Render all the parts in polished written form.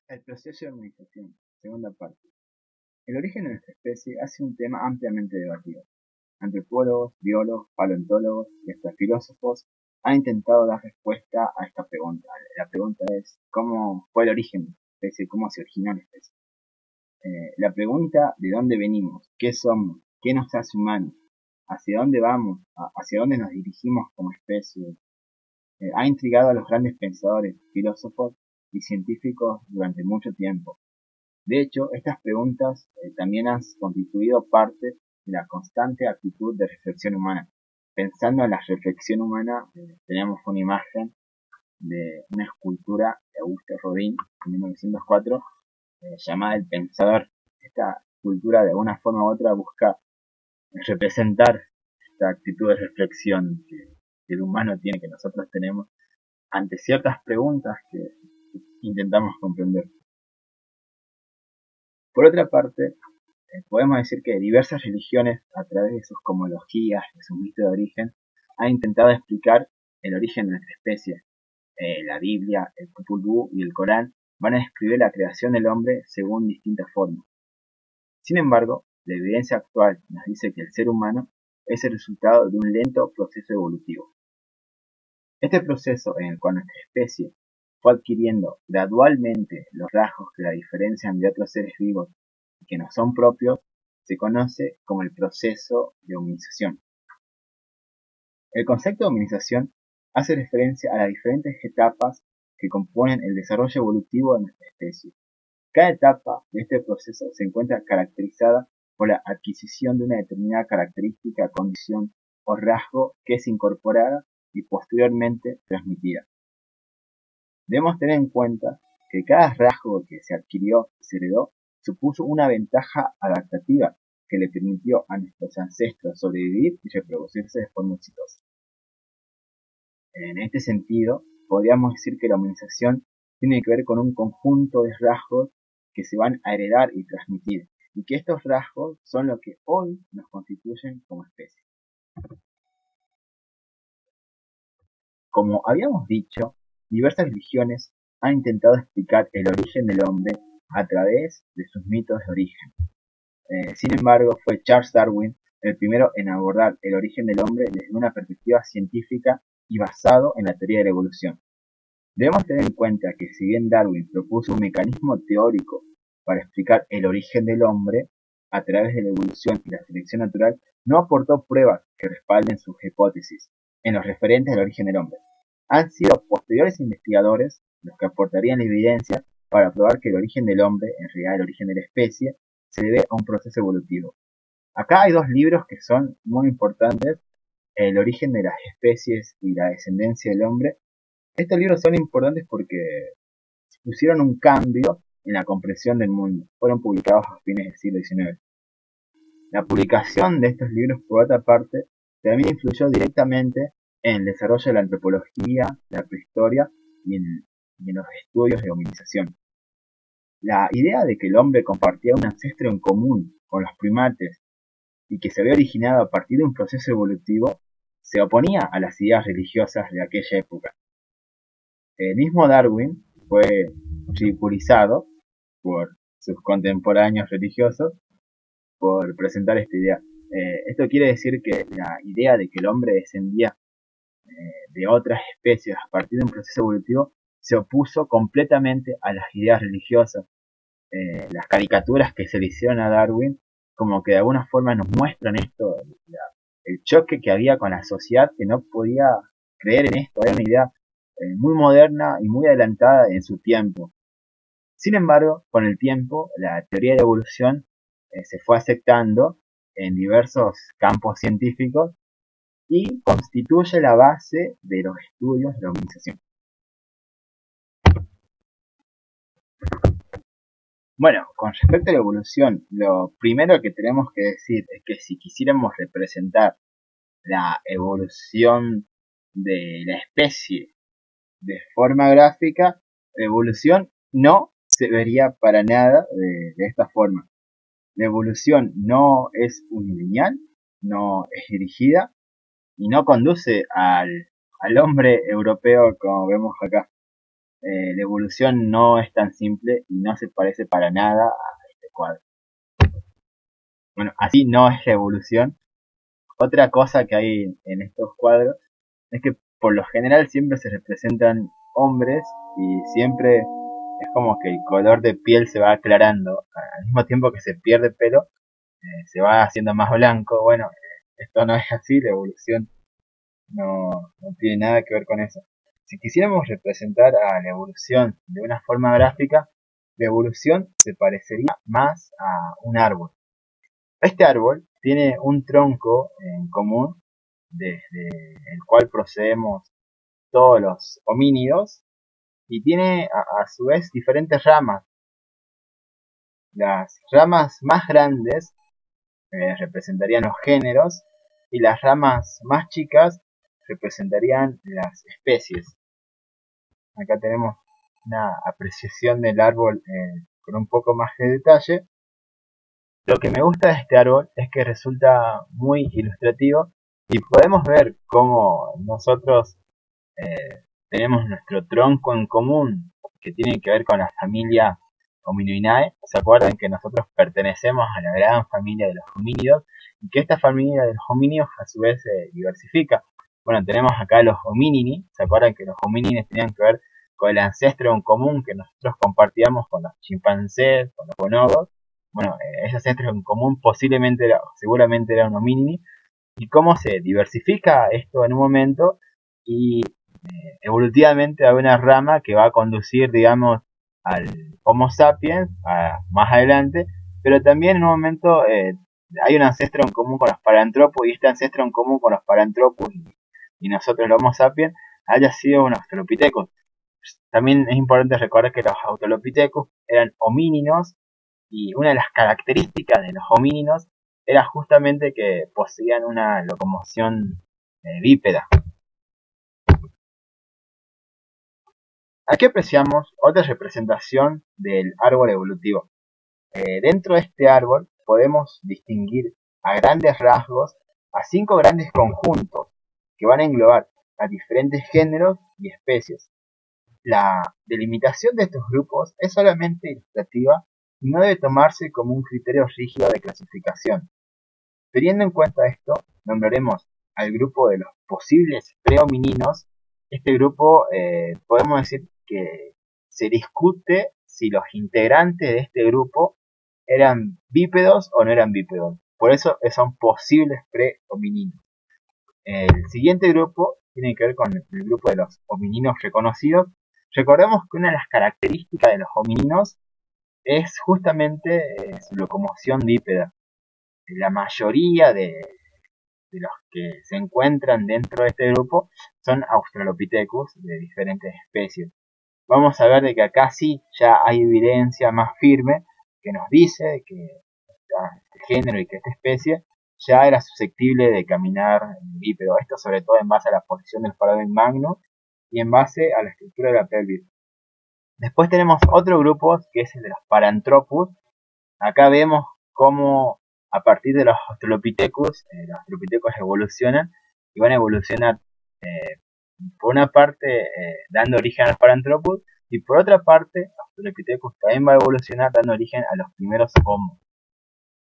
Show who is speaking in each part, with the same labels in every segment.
Speaker 1: El proceso de humanización, segunda parte. El origen de nuestra especie ha sido un tema ampliamente debatido. Antropólogos, biólogos, paleontólogos y hasta filósofos han intentado dar respuesta a esta pregunta. La pregunta es, ¿cómo fue el origen de nuestra especie? ¿Cómo se originó la especie? La pregunta de dónde venimos, qué somos, qué nos hace humanos, hacia dónde vamos, hacia dónde nos dirigimos como especie, ha intrigado a los grandes pensadores, filósofos y científicos durante mucho tiempo. De hecho, estas preguntas también han constituido parte de la constante actitud de reflexión humana. Pensando en la reflexión humana, tenemos una imagen de una escultura de Auguste Rodin en 1904 llamada El Pensador. Esta escultura de alguna forma u otra busca representar esta actitud de reflexión que el humano tiene, que nosotros tenemos ante ciertas preguntas que intentamos comprender. Por otra parte, podemos decir que diversas religiones, a través de sus cosmologías, de sus mitos de origen, han intentado explicar el origen de nuestra especie. La Biblia, el Popol Vuh y el Corán van a describir la creación del hombre según distintas formas. Sin embargo, la evidencia actual nos dice que el ser humano es el resultado de un lento proceso evolutivo. Este proceso en el cual nuestra especie fue adquiriendo gradualmente los rasgos que la diferencian de otros seres vivos y que no son propios, se conoce como el proceso de humanización. El concepto de humanización hace referencia a las diferentes etapas que componen el desarrollo evolutivo de nuestra especie. Cada etapa de este proceso se encuentra caracterizada por la adquisición de una determinada característica, condición o rasgo que es incorporada y posteriormente transmitida. Debemos tener en cuenta que cada rasgo que se adquirió y se heredó supuso una ventaja adaptativa que le permitió a nuestros ancestros sobrevivir y reproducirse de forma exitosa. En este sentido, podríamos decir que la humanización tiene que ver con un conjunto de rasgos que se van a heredar y transmitir, y que estos rasgos son lo que hoy nos constituyen como especie. Como habíamos dicho, diversas religiones han intentado explicar el origen del hombre a través de sus mitos de origen. Sin embargo, fue Charles Darwin el primero en abordar el origen del hombre desde una perspectiva científica y basado en la teoría de la evolución. Debemos tener en cuenta que si bien Darwin propuso un mecanismo teórico para explicar el origen del hombre a través de la evolución y la selección natural, no aportó pruebas que respalden sus hipótesis en los referentes al origen del hombre. Han sido posteriores investigadores los que aportarían la evidencia para probar que el origen del hombre, en realidad el origen de la especie, se debe a un proceso evolutivo. Acá hay dos libros que son muy importantes, El origen de las especies y la descendencia del hombre. Estos libros son importantes porque pusieron un cambio en la comprensión del mundo. Fueron publicados a fines del siglo XIX. La publicación de estos libros, por otra parte, también influyó directamente en el desarrollo de la antropología, la prehistoria y en los estudios de hominización. La idea de que el hombre compartía un ancestro en común con los primates y que se había originado a partir de un proceso evolutivo se oponía a las ideas religiosas de aquella época. El mismo Darwin fue ridiculizado por sus contemporáneos religiosos por presentar esta idea. Esto quiere decir que la idea de que el hombre descendía de otras especies a partir de un proceso evolutivo se opuso completamente a las ideas religiosas. Las caricaturas que se le hicieron a Darwin como que de alguna forma nos muestran esto, el choque que había con la sociedad que no podía creer en esto, era una idea muy moderna y muy adelantada en su tiempo. Sin embargo, con el tiempo, la teoría de la evolución se fue aceptando en diversos campos científicos y constituye la base de los estudios de la humanización. Bueno, con respecto a la evolución, lo primero que tenemos que decir es que si quisiéramos representar la evolución de la especie de forma gráfica, la evolución no se vería para nada de esta forma. La evolución no es unilineal, no es dirigida y no conduce al hombre europeo como vemos acá. la evolución no es tan simple y no se parece para nada a este cuadro. Bueno, así no es la evolución. Otra cosa que hay en estos cuadros es que por lo general siempre se representan hombres y siempre es como que el color de piel se va aclarando. Al mismo tiempo que se pierde pelo, se va haciendo más blanco. Bueno, esto no es así, la evolución no tiene nada que ver con eso. Si quisiéramos representar a la evolución de una forma gráfica, la evolución se parecería más a un árbol. Este árbol tiene un tronco en común desde el cual procedemos todos los homínidos y tiene a su vez diferentes ramas. Las ramas más grandes representarían los géneros y las ramas más chicas representarían las especies. Acá tenemos una apreciación del árbol con un poco más de detalle. Lo que me gusta de este árbol es que resulta muy ilustrativo y podemos ver cómo nosotros tenemos nuestro tronco en común que tiene que ver con la familia Homininae. ¿Se acuerdan que nosotros pertenecemos a la gran familia de los homínidos y que esta familia de los homínidos a su vez se diversifica? Bueno, tenemos acá los hominini. ¿Se acuerdan que los hominines tenían que ver con el ancestro en común que nosotros compartíamos con los chimpancés, con los bonobos? Bueno, ese ancestro en común seguramente era un hominini. Y cómo se diversifica esto en un momento y evolutivamente hay una rama que va a conducir, digamos, al Homo sapiens más adelante, pero también en un momento hay un ancestro en común con los Paranthropus y este ancestro en común con los Paranthropus y nosotros los Homo sapiens haya sido un Australopithecus. También es importante recordar que los Australopithecus eran homínidos y una de las características de los homínidos era justamente que poseían una locomoción bípeda. Aquí apreciamos otra representación del árbol evolutivo. Dentro de este árbol podemos distinguir a grandes rasgos a 5 grandes conjuntos que van a englobar a diferentes géneros y especies. La delimitación de estos grupos es solamente ilustrativa y no debe tomarse como un criterio rígido de clasificación. Teniendo en cuenta esto, nombraremos al grupo de los posibles prehomininos. Este grupo podemos decir que se discute si los integrantes de este grupo eran bípedos o no eran bípedos. Por eso son posibles prehomininos. El siguiente grupo tiene que ver con el grupo de los homininos reconocidos. Recordemos que una de las características de los homininos es justamente su locomoción bípeda. La mayoría de los que se encuentran dentro de este grupo son Australopithecus de diferentes especies. Vamos a ver de que acá sí ya hay evidencia más firme que nos dice que este género y que esta especie ya era susceptible de caminar bípedo. Esto sobre todo en base a la posición del foramen magno y en base a la estructura de la pelvis. Después tenemos otro grupo que es el de los Paranthropus. Acá vemos cómo a partir de los Australopithecus evolucionan y van a evolucionar por una parte dando origen a los Paranthropus y por otra parte Australopithecus también va a evolucionar dando origen a los primeros Homo.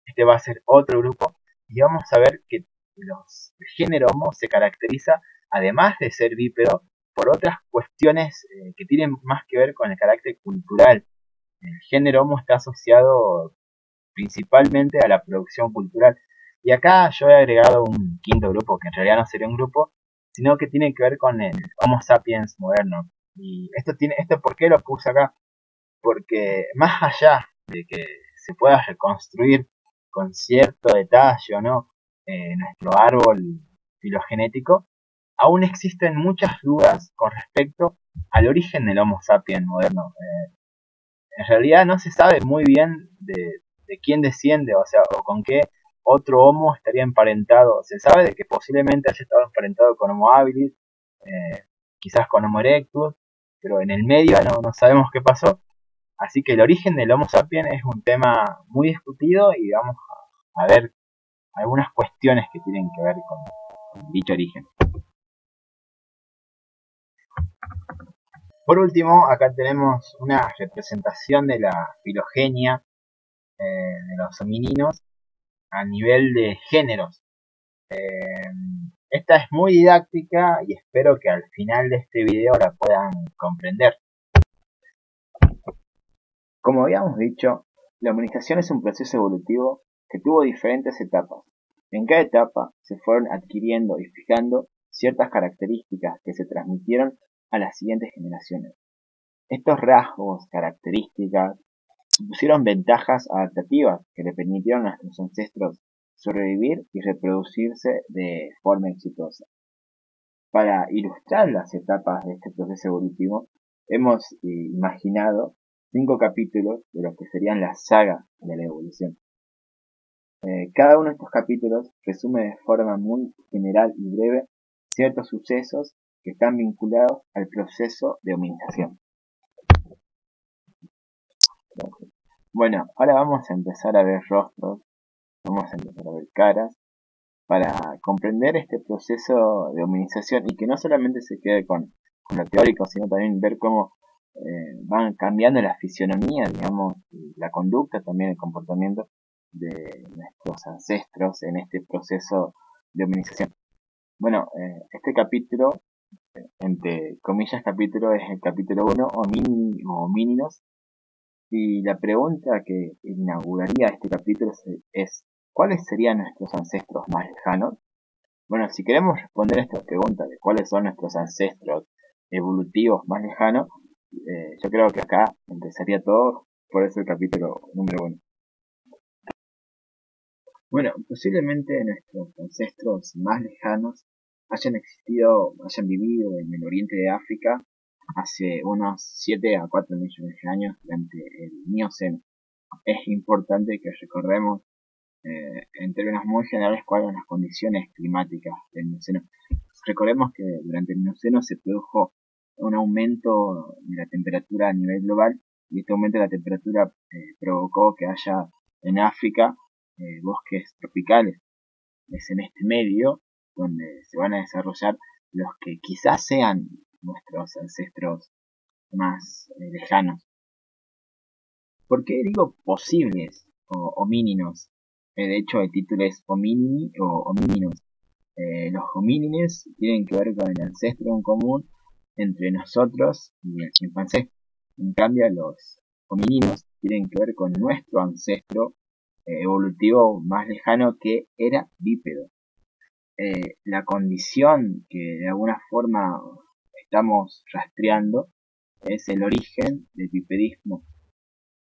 Speaker 1: Este va a ser otro grupo y vamos a ver que el género Homo se caracteriza, además de ser bípedo, por otras cuestiones que tienen más que ver con el carácter cultural. El género Homo está asociado principalmente a la producción cultural. Y acá yo he agregado un quinto grupo, que en realidad no sería un grupo, sino que tiene que ver con el Homo sapiens moderno. Y esto ¿por qué lo puse acá? Porque más allá de que se pueda reconstruir con cierto detalle o no nuestro árbol filogenético, aún existen muchas dudas con respecto al origen del Homo sapiens moderno. En realidad no se sabe muy bien de quién desciende, o sea, o con qué otro Homo estaría emparentado. Se sabe de que posiblemente haya estado emparentado con Homo habilis, quizás con Homo erectus, pero en el medio no sabemos qué pasó. Así que el origen del Homo sapiens es un tema muy discutido y vamos a ver algunas cuestiones que tienen que ver con dicho origen. Por último, acá tenemos una representación de la filogenia de los homininos a nivel de géneros. Esta es muy didáctica y espero que al final de este video la puedan comprender. Como habíamos dicho, la humanización es un proceso evolutivo que tuvo diferentes etapas. En cada etapa se fueron adquiriendo y fijando ciertas características que se transmitieron a las siguientes generaciones. Estos rasgos, características, supusieron ventajas adaptativas que le permitieron a nuestros ancestros sobrevivir y reproducirse de forma exitosa. Para ilustrar las etapas de este proceso evolutivo, hemos imaginado 5 capítulos de lo que serían la saga de la evolución. Cada uno de estos capítulos resume de forma muy general y breve ciertos sucesos que están vinculados al proceso de hominización. Bueno, ahora vamos a empezar a ver rostros, vamos a empezar a ver caras, para comprender este proceso de hominización y que no solamente se quede con lo teórico, sino también ver cómo van cambiando la fisionomía, digamos, la conducta, también el comportamiento de nuestros ancestros en este proceso de hominización. Bueno, este capítulo, entre comillas capítulo, es el capítulo 1, homínidos, y la pregunta que inauguraría este capítulo es ¿cuáles serían nuestros ancestros más lejanos? Bueno, si queremos responder a esta pregunta de cuáles son nuestros ancestros evolutivos más lejanos, yo creo que acá empezaría todo por eso el capítulo número 1. Bueno, posiblemente nuestros ancestros más lejanos hayan vivido en el oriente de África hace unos 7 a 4 millones de años durante el Mioceno. Es importante que recordemos en términos muy generales cuáles son las condiciones climáticas del Mioceno. Recordemos que durante el Mioceno se produjo un aumento de la temperatura a nivel global y este aumento de la temperatura provocó que haya en África bosques tropicales. Es en este medio donde se van a desarrollar los que quizás sean nuestros ancestros más lejanos. ¿Por qué digo posibles o homíninos? De hecho, el título es Hominini o Homíninos. Los homínines tienen que ver con el ancestro en común entre nosotros y el chimpancé. En cambio, los homíninos tienen que ver con nuestro ancestro evolutivo más lejano que era bípedo. La condición que de alguna forma estamos rastreando es el origen del bipedismo.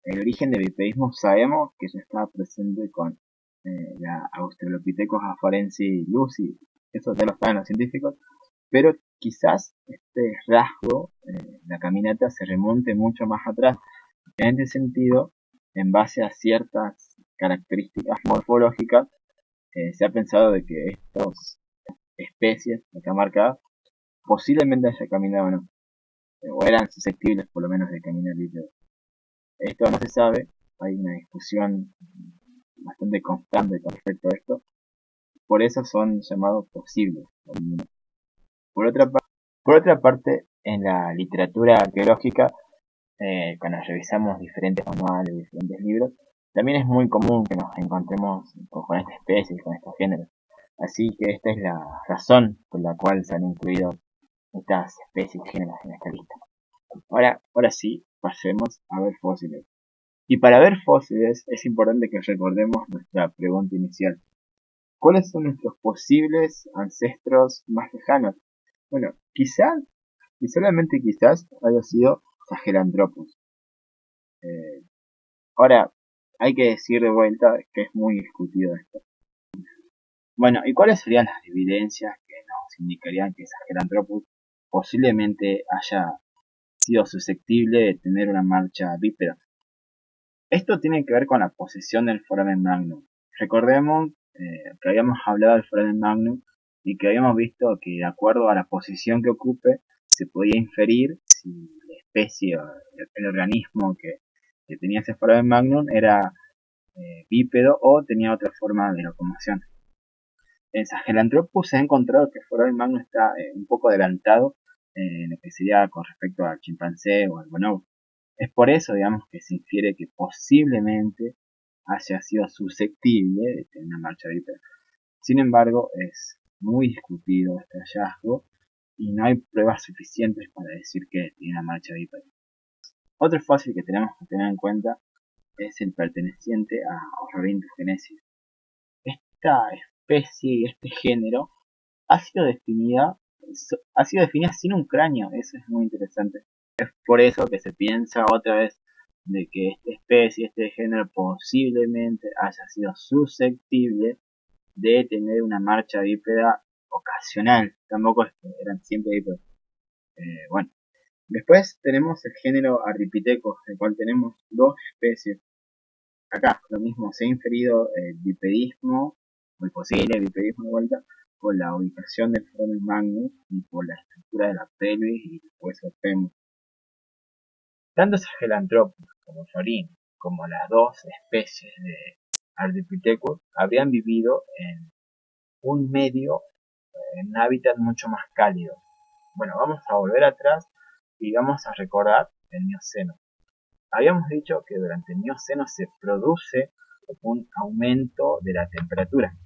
Speaker 1: El origen del bipedismo sabemos que ya estaba presente con la Australopithecus afarensis lucy, eso ya lo saben los científicos, pero quizás este rasgo, la caminata, se remonte mucho más atrás. En este sentido, en base a ciertas características morfológicas, se ha pensado de que estas especies acá marcadas posiblemente haya caminado o no, o eran susceptibles por lo menos de caminar bípedo. Esto no se sabe, hay una discusión bastante constante con respecto a esto, por eso son llamados posibles. Por otra, por otra parte, en la literatura arqueológica, cuando revisamos diferentes manuales, diferentes libros, también es muy común que nos encontremos con esta especie, con estos géneros. Así que esta es la razón por la cual se han incluido estas especies y géneros en esta lista. Ahora sí, pasemos a ver fósiles. Y para ver fósiles es importante que recordemos nuestra pregunta inicial. ¿Cuáles son nuestros posibles ancestros más lejanos? Bueno, quizás, y solamente quizás, haya sido Sahelanthropus. Ahora, hay que decir de vuelta que es muy discutido esto. Bueno, ¿y cuáles serían las evidencias que nos indicarían que Sahelanthropus posiblemente haya sido susceptible de tener una marcha bípeda? Esto tiene que ver con la posesión del foramen magnum. Recordemos que habíamos hablado del foramen magnum y que habíamos visto que de acuerdo a la posición que ocupe se podía inferir si la especie o el organismo que tenía ese foramen magnum era bípedo o tenía otra forma de locomoción. En Sahelanthropus se ha encontrado que el foramen magnum está un poco adelantado en lo que sería con respecto al chimpancé o al bonobo. Es por eso, digamos, que se infiere que posiblemente haya sido susceptible de tener una marcha bípeda. Sin embargo, es muy discutido este hallazgo y no hay pruebas suficientes para decir que tiene una marcha bípeda. Otro fósil que tenemos que tener en cuenta es el perteneciente a Ororhynthus. Esta especie y este género ha sido definida sin un cráneo. Eso es muy interesante. Es por eso que se piensa otra vez de que esta especie, este género posiblemente haya sido susceptible de tener una marcha bípeda ocasional. Tampoco eran siempre bípedos. Bueno, después tenemos el género Ardipithecus, el cual tenemos dos especies. Acá lo mismo, se ha inferido el bipedismo, o el posible bipedismo de vuelta, por la ubicación del foramen magnus y por la estructura de la pelvis y el hueso fémur. Tanto Sahelanthropus como Sorin, como las dos especies de Ardipithecus, habrían vivido en un medio, en un hábitat mucho más cálido. Bueno, vamos a volver atrás y vamos a recordar el Mioceno. Habíamos dicho que durante el Mioceno se produce un aumento de la temperatura.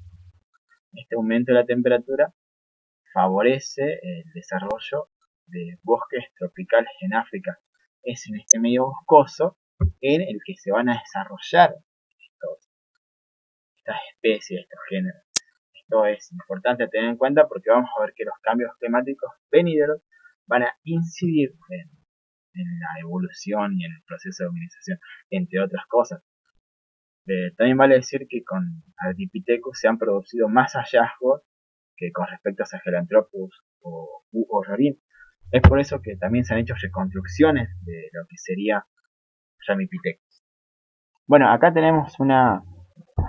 Speaker 1: Este aumento de la temperatura favorece el desarrollo de bosques tropicales en África. Es en este medio boscoso en el que se van a desarrollar estas especies, estos géneros. Esto es importante tener en cuenta porque vamos a ver que los cambios climáticos venideros van a incidir en la evolución y en el proceso de humanización, entre otras cosas. También vale decir que con Ardipithecus se han producido más hallazgos que con respecto a Sahelanthropus o Orrorin. Es por eso que también se han hecho reconstrucciones de lo que sería Ramipithecus. Bueno, acá tenemos una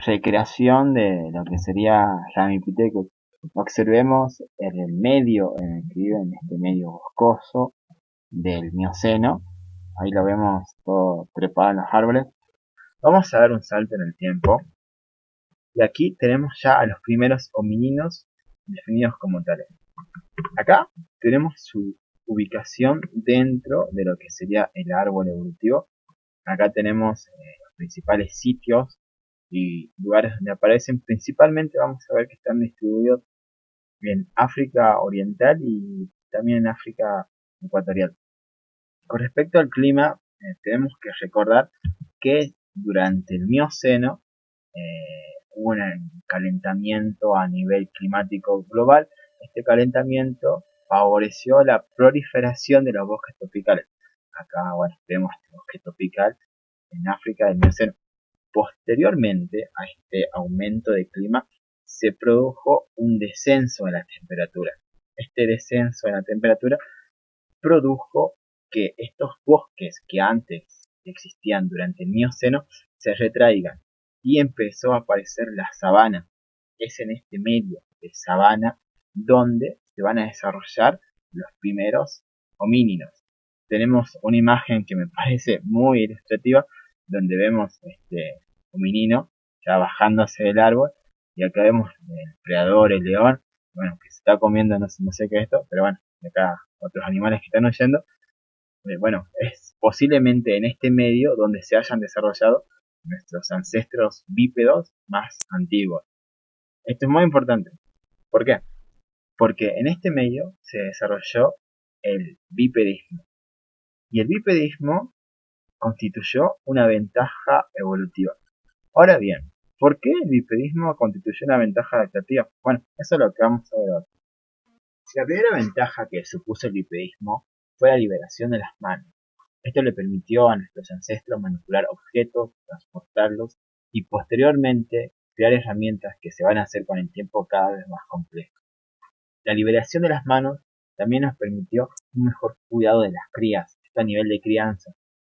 Speaker 1: recreación de lo que sería Ramipithecus. Observemos el medio en el que vive, en este medio boscoso del Mioceno. Ahí lo vemos todo trepado en los árboles. Vamos a dar un salto en el tiempo. Y aquí tenemos ya a los primeros homininos definidos como tales. Acá tenemos su ubicación dentro de lo que sería el árbol evolutivo. Acá tenemos los principales sitios y lugares donde aparecen. Principalmente vamos a ver que están distribuidos en África Oriental y también en África Ecuatorial. Con respecto al clima, tenemos que recordar que durante el Mioceno hubo un calentamiento a nivel climático global. Este calentamiento favoreció la proliferación de los bosques tropicales. Acá, bueno, vemos este bosque tropical en África del Mioceno. Posteriormente a este aumento de clima, se produjo un descenso de la temperatura. Este descenso de la temperatura produjo que estos bosques que antes existían durante el Mioceno se retraigan y empezó a aparecer la sabana. Es en este medio de sabana donde se van a desarrollar los primeros homínidos. Tenemos una imagen que me parece muy ilustrativa donde vemos este hominino ya bajándose del árbol y acá vemos el predador, el león, bueno, que se está comiendo, no sé qué es esto, pero bueno, acá otros animales que están huyendo. Bueno, es posiblemente en este medio donde se hayan desarrollado nuestros ancestros bípedos más antiguos. Esto es muy importante. ¿Por qué? Porque en este medio se desarrolló el bipedismo. Y el bipedismo constituyó una ventaja evolutiva. Ahora bien, ¿por qué el bipedismo constituyó una ventaja adaptativa? Bueno, eso es lo que vamos a ver ahora. La primera ventaja que supuso el bipedismo fue la liberación de las manos. Esto le permitió a nuestros ancestros manipular objetos, transportarlos y posteriormente crear herramientas que se van a hacer con el tiempo cada vez más complejas. La liberación de las manos también nos permitió un mejor cuidado de las crías, a nivel de crianza,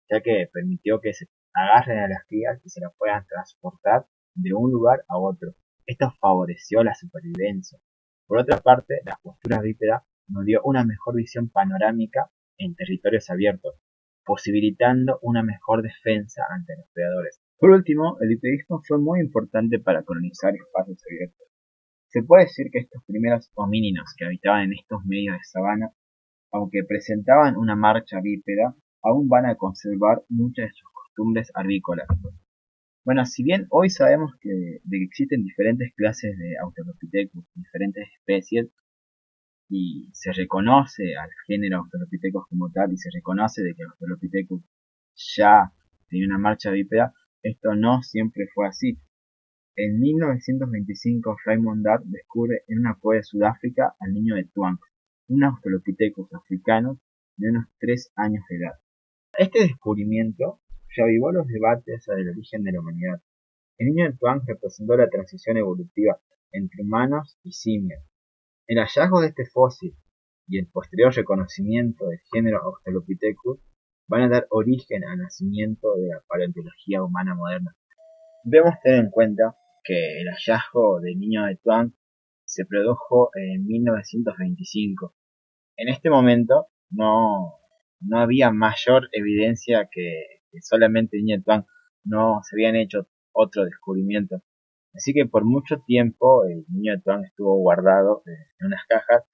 Speaker 1: ya que permitió que se agarren a las crías y se las puedan transportar de un lugar a otro. Esto favoreció la supervivencia. Por otra parte, las posturas bípedas nos dio una mejor visión panorámica en territorios abiertos, posibilitando una mejor defensa ante los predadores. Por último, el bipedismo fue muy importante para colonizar espacios abiertos. Se puede decir que estos primeros homínidos que habitaban en estos medios de sabana aunque presentaban una marcha bípeda, aún van a conservar muchas de sus costumbres arvícolas. Bueno, si bien hoy sabemos de que existen diferentes clases de Australopithecus, diferentes especies, y se reconoce al género Australopithecus como tal, y se reconoce de que Australopithecus ya tenía una marcha bípeda, esto no siempre fue así. En 1925, Raymond Dart descubre en una cueva de Sudáfrica al niño de Tuank, un Australopithecus africano de unos 3 años de edad. Este descubrimiento reavivó los debates sobre el origen de la humanidad. El niño de Tuank representó la transición evolutiva entre humanos y simios. El hallazgo de este fósil y el posterior reconocimiento del género Australopithecus van a dar origen al nacimiento de la paleontología humana moderna. Debemos tener en cuenta que el hallazgo del niño de Tuank se produjo en 1925. En este momento no había mayor evidencia que solamente el niño de Tuank, no se habían hecho otro descubrimiento. Así que por mucho tiempo el niño de Tuank estuvo guardado en unas cajas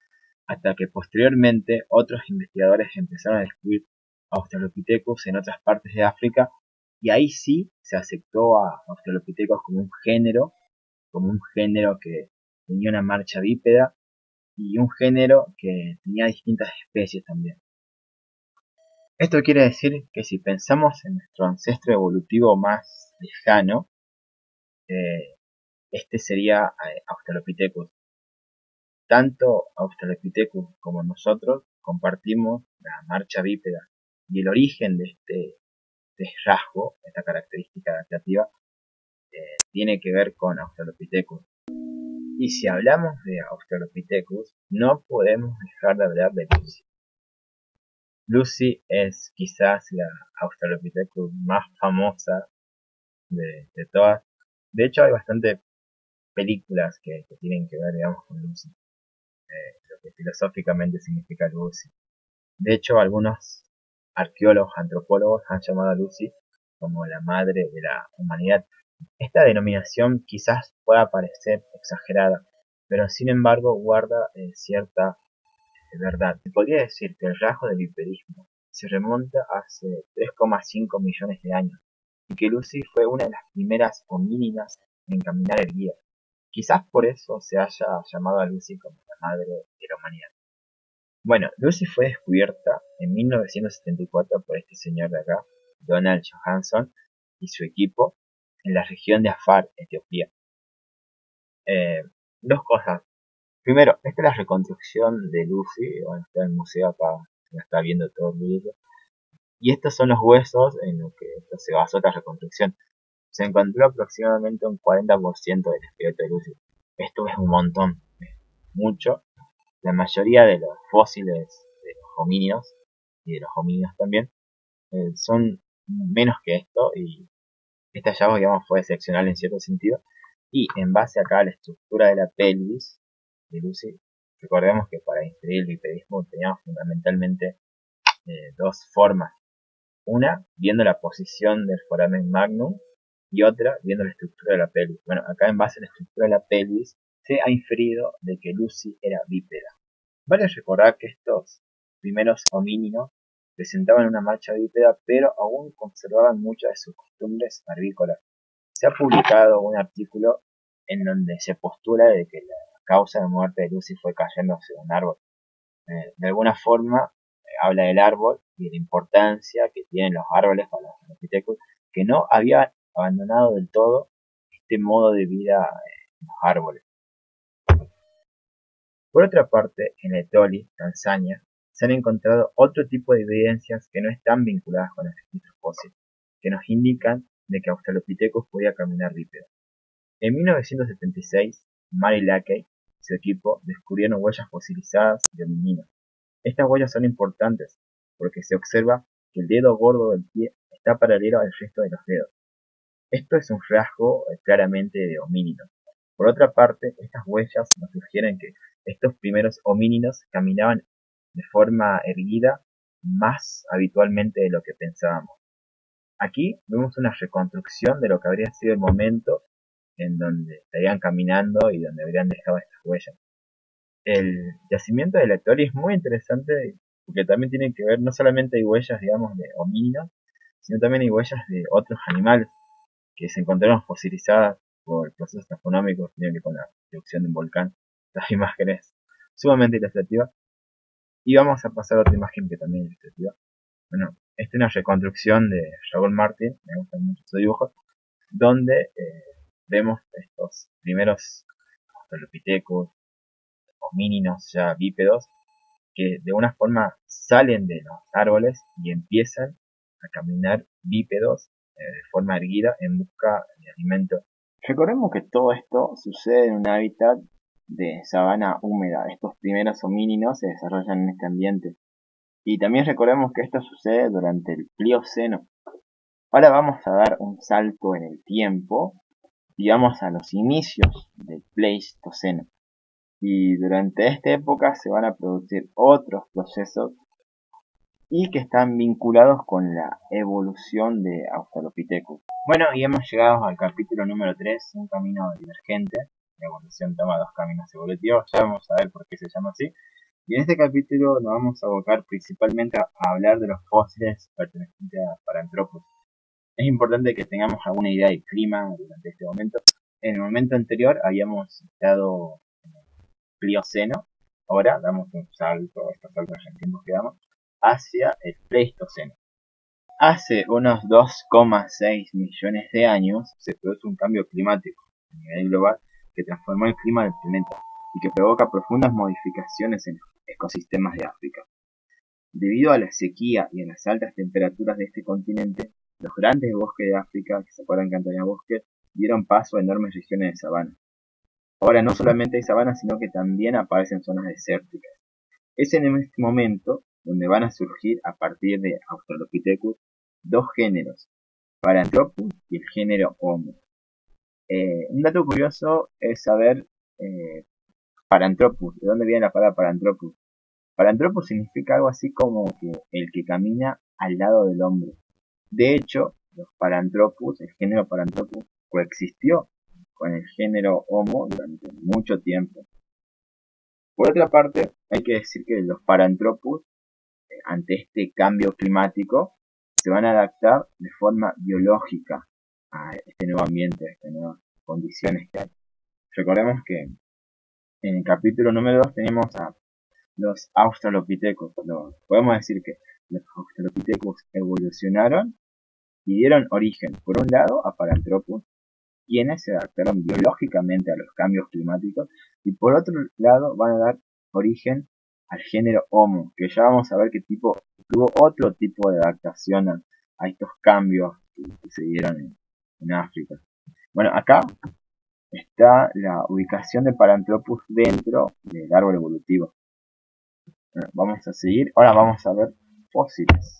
Speaker 1: hasta que posteriormente otros investigadores empezaron a descubrir Australopithecus en otras partes de África y ahí sí se aceptó a Australopithecus como un género que tenía una marcha bípeda y un género que tenía distintas especies también. Esto quiere decir que si pensamos en nuestro ancestro evolutivo más lejano, este sería Australopithecus. Tanto Australopithecus como nosotros compartimos la marcha bípeda y el origen de este rasgo, esta característica adaptativa, tiene que ver con Australopithecus. Y si hablamos de Australopithecus, no podemos dejar de hablar de Lucy. Lucy es quizás la Australopithecus más famosa de todas. De hecho, hay bastantes películas que tienen que ver, digamos, con Lucy. Lo que filosóficamente significa Lucy. De hecho, algunos arqueólogos, antropólogos han llamado a Lucy como la madre de la humanidad. Esta denominación quizás pueda parecer exagerada, pero sin embargo guarda cierta verdad. Se podría decir que el rasgo del bipedismo se remonta hace 3,5 millones de años y que Lucy fue una de las primeras homínidas en caminar erguida. Quizás por eso se haya llamado a Lucy como la madre de la humanidad. Bueno, Lucy fue descubierta en 1974 por este señor de acá, Donald Johanson, y su equipo en la región de Afar, Etiopía. Dos cosas. Primero, esta es la reconstrucción de Lucy, bueno, está en el museo acá, se la está viendo todo el mundo. Y estos son los huesos en los que se basó esta reconstrucción. Se encontró aproximadamente un 40% del esqueleto de Lucy. Esto es un montón, es mucho. La mayoría de los fósiles de los homínidos, y de los homínidos también, son menos que esto, y este hallazgo, digamos, fue excepcional en cierto sentido. Y en base acá a la estructura de la pelvis de Lucy, recordemos que para inferir el bipedismo teníamos fundamentalmente dos formas. Una, viendo la posición del foramen magnum, y otra, viendo la estructura de la pelvis. Bueno, acá en base a la estructura de la pelvis, se ha inferido de que Lucy era bípeda. Vale recordar que estos primeros homínidos presentaban una marcha bípeda, pero aún conservaban muchas de sus costumbres arvícolas. Se ha publicado un artículo en donde se postula de que la causa de muerte de Lucy fue cayéndose de un árbol. De alguna forma, habla del árbol y de la importancia que tienen los árboles para los Australopithecus, que no habían abandonado del todo este modo de vida en los árboles. Por otra parte, en Etoli, Tanzania, se han encontrado otro tipo de evidencias que no están vinculadas con el registro fósil, que nos indican de que Australopithecus podía caminar bípedo. En 1976, Mary Lackey y su equipo descubrieron huellas fosilizadas de homininos. Estas huellas son importantes porque se observa que el dedo gordo del pie está paralelo al resto de los dedos. Esto es un rasgo claramente de homínido. Por otra parte, estas huellas nos sugieren que estos primeros homínidos caminaban de forma erguida más habitualmente de lo que pensábamos. Aquí vemos una reconstrucción de lo que habría sido el momento en donde estarían caminando y donde habrían dejado estas huellas. El yacimiento de Lectori es muy interesante
Speaker 2: porque también tiene que ver, no solamente hay huellas, digamos, de homínidos, sino también hay huellas de otros animales que se encontraron fosilizadas por procesos taxonómicos que tienen que ver con la erupción de un volcán. La imagen es sumamente ilustrativa. Y vamos a pasar a otra imagen que también es ilustrativa. Bueno, esta es una reconstrucción de Raúl Martín, me gustan mucho sus dibujos, donde vemos estos primeros australopithecus, homínidos ya bípedos, que de una forma salen de los árboles y empiezan a caminar bípedos de forma erguida en busca de alimento.
Speaker 1: Recordemos que todo esto sucede en un hábitat de sabana húmeda. Estos primeros homínidos se desarrollan en este ambiente. Y también recordemos que esto sucede durante el Plioceno. Ahora vamos a dar un salto en el tiempo y vamos a los inicios del Pleistoceno. Y durante esta época se van a producir otros procesos y que están vinculados con la evolución de Australopithecus. Bueno, y hemos llegado al capítulo número 3, un camino divergente. La evolución toma dos caminos evolutivos, ya vamos a ver por qué se llama así. Y en este capítulo nos vamos a abocar principalmente a hablar de los fósiles pertenecientes a Paranthropus. Es importante que tengamos alguna idea del clima durante este momento. En el momento anterior habíamos estado en el Plioceno, ahora damos un salto, estos saltos en tiempo que damos, hacia el Pleistoceno. Hace unos 2,6 millones de años se produce un cambio climático a nivel global que transformó el clima del planeta y que provoca profundas modificaciones en los ecosistemas de África. Debido a la sequía y a las altas temperaturas de este continente, los grandes bosques de África, que se acuerdan que antes había bosques, dieron paso a enormes regiones de sabana. Ahora no solamente hay sabanas, sino que también aparecen zonas desérticas. Es en este momento donde van a surgir, a partir de Australopithecus, dos géneros, Paranthropus y el género Homo. Un dato curioso es saber Paranthropus, de dónde viene la palabra Paranthropus. Paranthropus significa algo así como que el que camina al lado del hombre. De hecho, los Paranthropus, el género Paranthropus, coexistió con el género Homo durante mucho tiempo. Por otra parte, hay que decir que los Paranthropus, ante este cambio climático, se van a adaptar de forma biológica a este nuevo ambiente, a estas nuevas condiciones que hay. Recordemos que en el capítulo número 2 tenemos a los Australopithecus. Podemos decir que los Australopithecus evolucionaron y dieron origen, por un lado, a Paranthropus, quienes se adaptaron biológicamente a los cambios climáticos, y por otro lado van a dar origen al género Homo, que ya vamos a ver que tuvo otro tipo de adaptación a estos cambios que se dieron en África. Bueno, acá está la ubicación de Paranthropus dentro del árbol evolutivo. Bueno, vamos a seguir, ahora vamos a ver fósiles.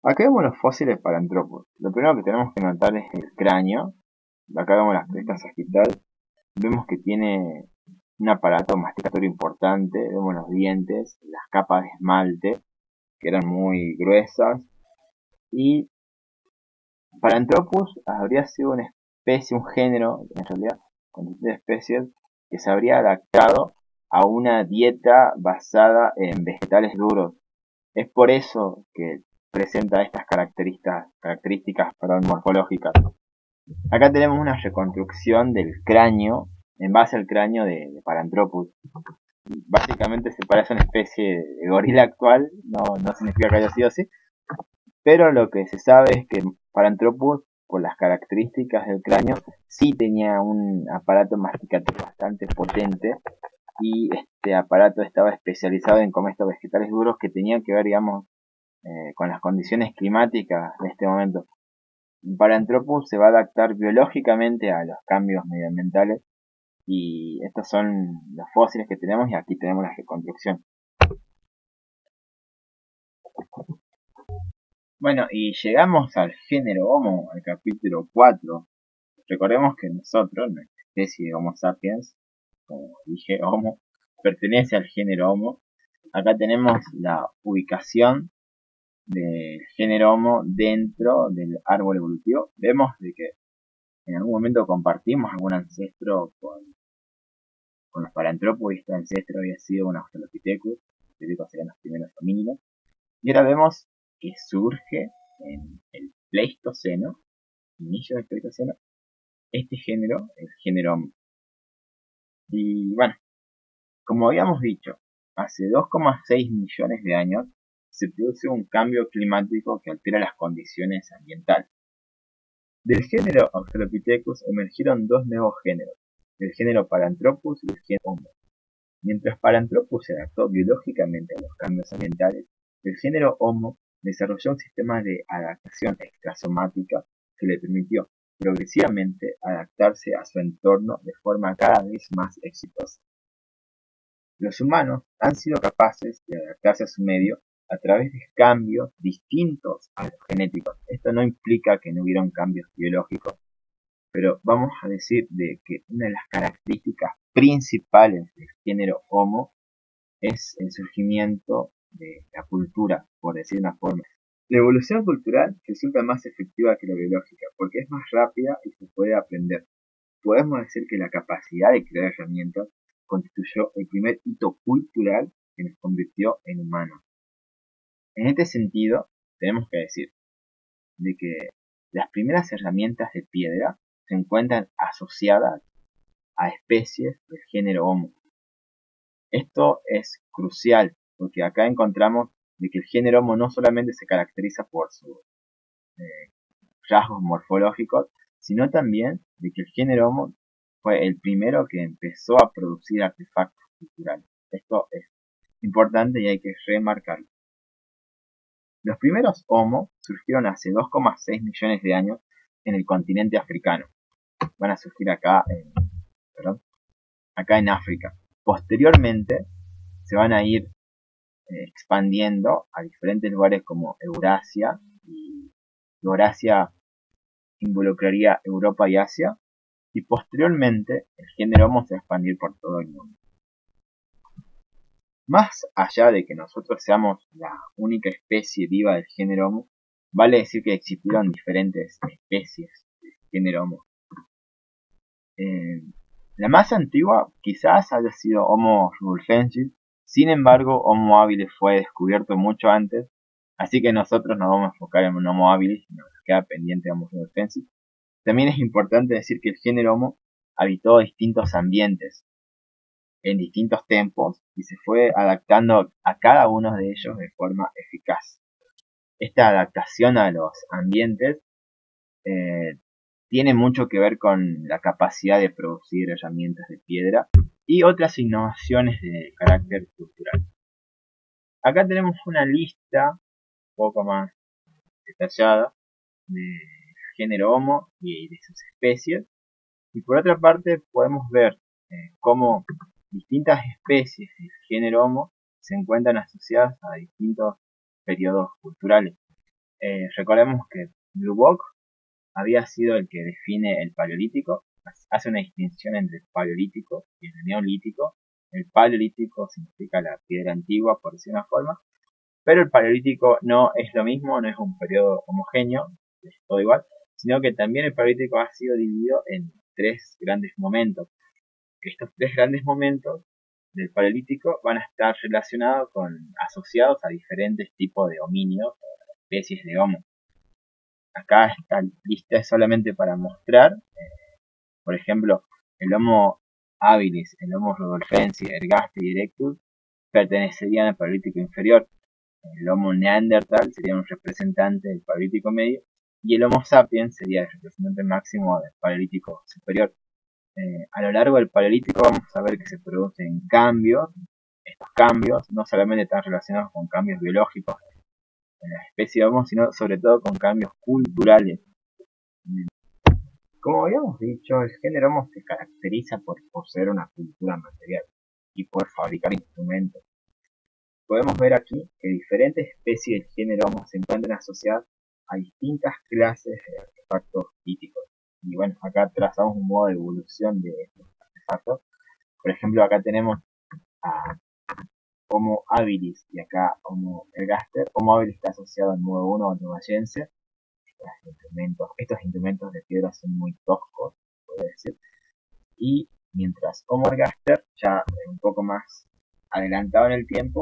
Speaker 1: Acá vemos los fósiles de Paranthropus. Lo primero que tenemos que notar es el cráneo. Acá vemos las crestas sagital. Vemos que tiene un aparato masticatorio importante. Vemos los dientes, las capas de esmalte, que eran muy gruesas. Y Paranthropus habría sido una especie, un género, en realidad, con distintas especies, que se habría adaptado a una dieta basada en vegetales duros. Es por eso que presenta estas características morfológicas. Acá tenemos una reconstrucción del cráneo, en base al cráneo de Paranthropus. Básicamente se parece a una especie de gorila actual, no significa que haya sido así, pero lo que se sabe es que Paranthropus, por las características del cráneo, sí tenía un aparato masticatorio bastante potente, y este aparato estaba especializado en comer estos vegetales duros que tenían que ver, digamos, con las condiciones climáticas de este momento. Paranthropus se va a adaptar biológicamente a los cambios medioambientales, y estos son los fósiles que tenemos, y aquí tenemos la reconstrucción. Bueno, y llegamos al género Homo, al capítulo 4. Recordemos que nosotros, nuestra especie Homo sapiens, como dije, Homo, pertenece al género Homo. Acá tenemos la ubicación del género Homo dentro del árbol evolutivo. Vemos de que en algún momento compartimos algún ancestro con los Paranthropus, este ancestro había sido un Australopithecus. Los Australopithecus eran los primeros homínidos. Y ahora vemos que surge en el Pleistoceno, inicio del Pleistoceno, este género, el género Homo. Y bueno, como habíamos dicho, hace 2,6 millones de años se produce un cambio climático que altera las condiciones ambientales. Del género Australopithecus emergieron dos nuevos géneros, el género Paranthropus y el género Homo. Mientras Paranthropus se adaptó biológicamente a los cambios ambientales, el género Homo desarrolló un sistema de adaptación extrasomática que le permitió progresivamente adaptarse a su entorno de forma cada vez más exitosa. Los humanos han sido capaces de adaptarse a su medio a través de cambios distintos a los genéticos. Esto no implica que no hubieran cambios biológicos, pero vamos a decir de que una de las características principales del género Homo es el surgimiento de la cultura, por decir una forma. La evolución cultural resulta más efectiva que la biológica, porque es más rápida y se puede aprender. Podemos decir que la capacidad de crear herramientas constituyó el primer hito cultural que nos convirtió en humanos. En este sentido, tenemos que decir de que las primeras herramientas de piedra se encuentran asociadas a especies del género Homo. Esto es crucial porque acá encontramos de que el género Homo no solamente se caracteriza por sus rasgos morfológicos, sino también de que el género Homo fue el primero que empezó a producir artefactos culturales. Esto es importante y hay que remarcarlo. Los primeros Homo surgieron hace 2,6 millones de años en el continente africano. Van a surgir acá en África. Posteriormente se van a ir expandiendo a diferentes lugares como Eurasia, y Eurasia involucraría Europa y Asia, y posteriormente el género Homo se va a expandir por todo el mundo. Más allá de que nosotros seamos la única especie viva del género Homo, vale decir que existieron diferentes especies del género Homo. La más antigua quizás haya sido Homo rudolfensis, sin embargo Homo habilis fue descubierto mucho antes, así que nosotros nos vamos a enfocar en Homo habilis, nos queda pendiente Homo rudolfensis. También es importante decir que el género Homo habitó distintos ambientes en distintos tiempos y se fue adaptando a cada uno de ellos de forma eficaz. Esta adaptación a los ambientes tiene mucho que ver con la capacidad de producir herramientas de piedra y otras innovaciones de carácter cultural. Acá tenemos una lista un poco más detallada del género Homo y de sus especies, y por otra parte podemos ver cómo distintas especies del género Homo se encuentran asociadas a distintos periodos culturales. Recordemos que Lubbock había sido el que define el paleolítico, hace una distinción entre el paleolítico y el neolítico. El paleolítico significa la piedra antigua, por decir una forma, pero el paleolítico no es lo mismo, no es un periodo homogéneo, es todo igual, sino que también el paleolítico ha sido dividido en tres grandes momentos. Estos tres grandes momentos del paleolítico van a estar asociados a diferentes tipos de homínidos, especies de Homo. Acá esta lista es solamente para mostrar, por ejemplo, el Homo habilis, el Homo rudolfensis, Ergaster y Erectus pertenecerían al paleolítico inferior. El Homo neandertal sería un representante del paleolítico medio y el Homo sapiens sería el representante máximo del paleolítico superior. A lo largo del paleolítico vamos a ver que se producen cambios. Estos cambios no solamente están relacionados con cambios biológicos en la especie de Homo, sino sobre todo con cambios culturales. Como habíamos dicho, el género Homo se caracteriza por poseer una cultura material y por fabricar instrumentos. Podemos ver aquí que diferentes especies del género Homo se encuentran asociadas a distintas clases de artefactos líticos. Y bueno, acá trazamos un modo de evolución de estos artefactos. Por ejemplo, acá tenemos a Homo habilis y acá Homo ergaster. Homo habilis está asociado al modo 1 novayense. Estos instrumentos de piedra son muy toscos, puede decir. Y mientras Homo ergaster, ya un poco más adelantado en el tiempo,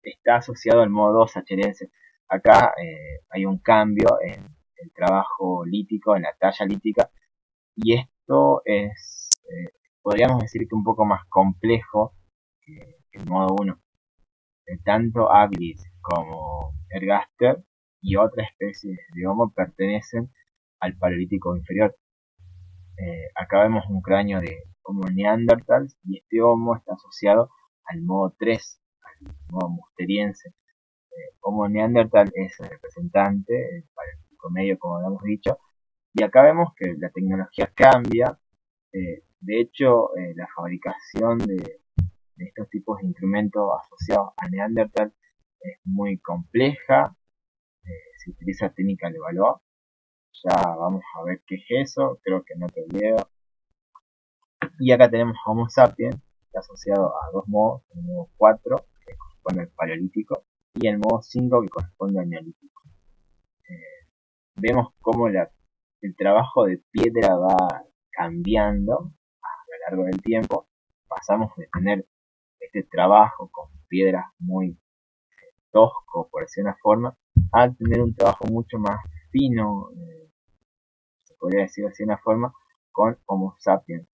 Speaker 1: está asociado al modo 2 acherense. Acá hay un cambio en el trabajo lítico, en la talla lítica, y esto es, podríamos decir que un poco más complejo que el modo 1. Tanto habilis como ergaster y otras especies de Homo pertenecen al Paleolítico inferior. Acá vemos un cráneo de Homo neanderthal y este Homo está asociado al modo 3, al modo musteriense. Homo neanderthal es el representante, el Paleolítico medio, como habíamos dicho, y acá vemos que la tecnología cambia. De hecho, la fabricación de estos tipos de instrumentos asociados a Neandertal es muy compleja. Se utiliza técnica de Valois. Ya vamos a ver qué es eso, creo que en otro video. Y acá tenemos Homo sapiens, que está asociado a dos modos: el modo 4, que corresponde al Paleolítico, y el modo 5, que corresponde al Neolítico. Vemos cómo el trabajo de piedra va cambiando a lo largo del tiempo. Pasamos de tener este trabajo con piedras muy tosco, por decir una forma, a tener un trabajo mucho más fino, se podría decir así una forma, con Homo sapiens.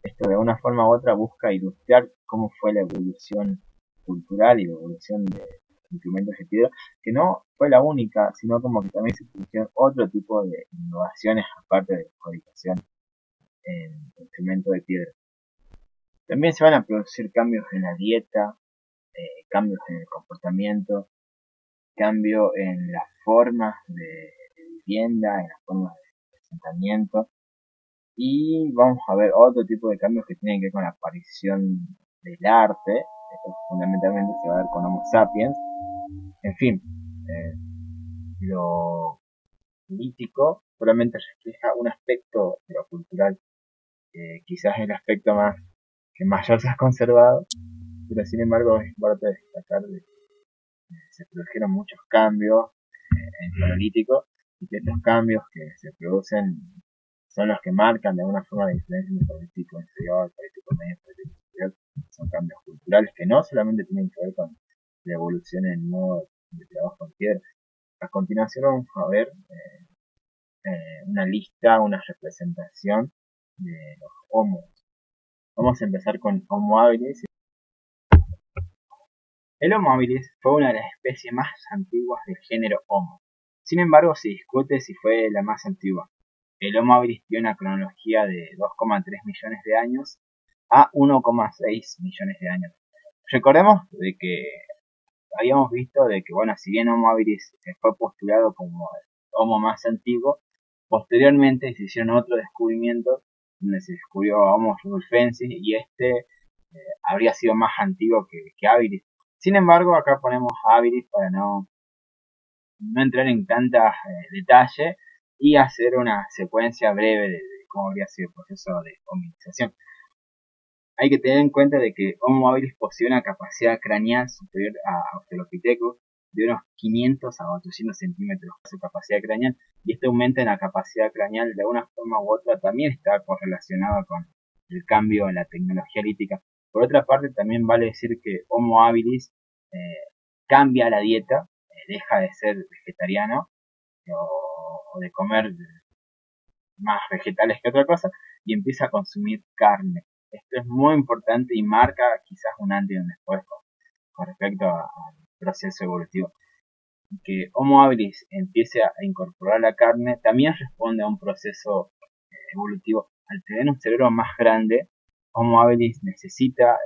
Speaker 1: Esto de una forma u otra busca ilustrar cómo fue la evolución cultural y la evolución de instrumentos de piedra, que no fue la única, sino como que también se pusieron otro tipo de innovaciones aparte de la fabricación en instrumentos de piedra. También se van a producir cambios en la dieta, cambios en el comportamiento, cambio en las formas de vivienda, en las formas de asentamiento, y vamos a ver otro tipo de cambios que tienen que ver con la aparición del arte. Esto fundamentalmente se va a ver con Homo sapiens. En fin, lo político solamente refleja un aspecto de lo cultural, quizás el aspecto más que mayor se ha conservado, pero sin embargo es importante destacar de que se produjeron muchos cambios en el Paleolítico, y que estos cambios que se producen son los que marcan de alguna forma la diferencia entre el Paleolítico inferior, el Paleolítico medio y el Paleolítico superior. Son cambios culturales que no solamente tienen que ver con la evolución en el modo de trabajo en piedra. A continuación vamos a ver una lista, una representación de los homos. Vamos a empezar con Homo habilis. El Homo habilis fue una de las especies más antiguas del género Homo. Sin embargo, se discute si fue la más antigua. El Homo habilis tiene una cronología de 2,3 millones de años a 1,6 millones de años. Recordemos de que habíamos visto de que, bueno, si bien Homo habilis fue postulado como el Homo más antiguo, posteriormente se hicieron otros descubrimientos donde se descubrió Homo rudolfensis y este habría sido más antiguo que habilis. Sin embargo, acá ponemos habilis para no entrar en tantos detalles y hacer una secuencia breve de cómo habría sido el proceso de hominización. Hay que tener en cuenta de que Homo habilis posee una capacidad craneal superior a Australopithecus de unos 500 a 800 centímetros su capacidad craneal, y este aumento en la capacidad craneal de una forma u otra también está correlacionado con el cambio en la tecnología lítica. Por otra parte, también vale decir que Homo habilis cambia la dieta, deja de ser vegetariano o de comer más vegetales que otra cosa y empieza a consumir carne. Esto es muy importante y marca quizás un antes y un después con respecto al proceso evolutivo. Que Homo habilis empiece a incorporar la carne también responde a un proceso evolutivo. Al tener un cerebro más grande, Homo habilis necesita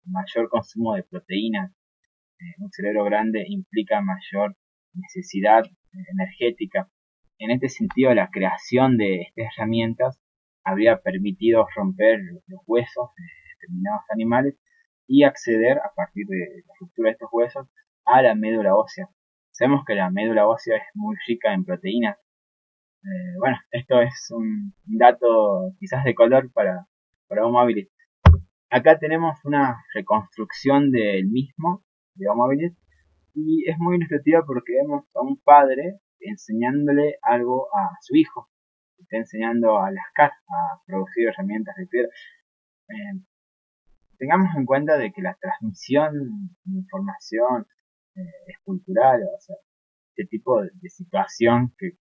Speaker 1: mayor consumo de proteínas. Un cerebro grande implica mayor necesidad energética. En este sentido, la creación de estas herramientas habría permitido romper los huesos de determinados animales y acceder, a partir de la ruptura de estos huesos, a la médula ósea. Sabemos que la médula ósea es muy rica en proteínas. Bueno, esto es un dato quizás de color para Homo habilis. Acá tenemos una reconstrucción del mismo, de Homo habilis, y es muy ilustrativa porque vemos a un padre enseñándole algo a su hijo. Está enseñando a lascar, a producir herramientas de piedra.
Speaker 2: Eh, Tengamos en cuenta de que la transmisión de información es cultural, o sea, este tipo de situación que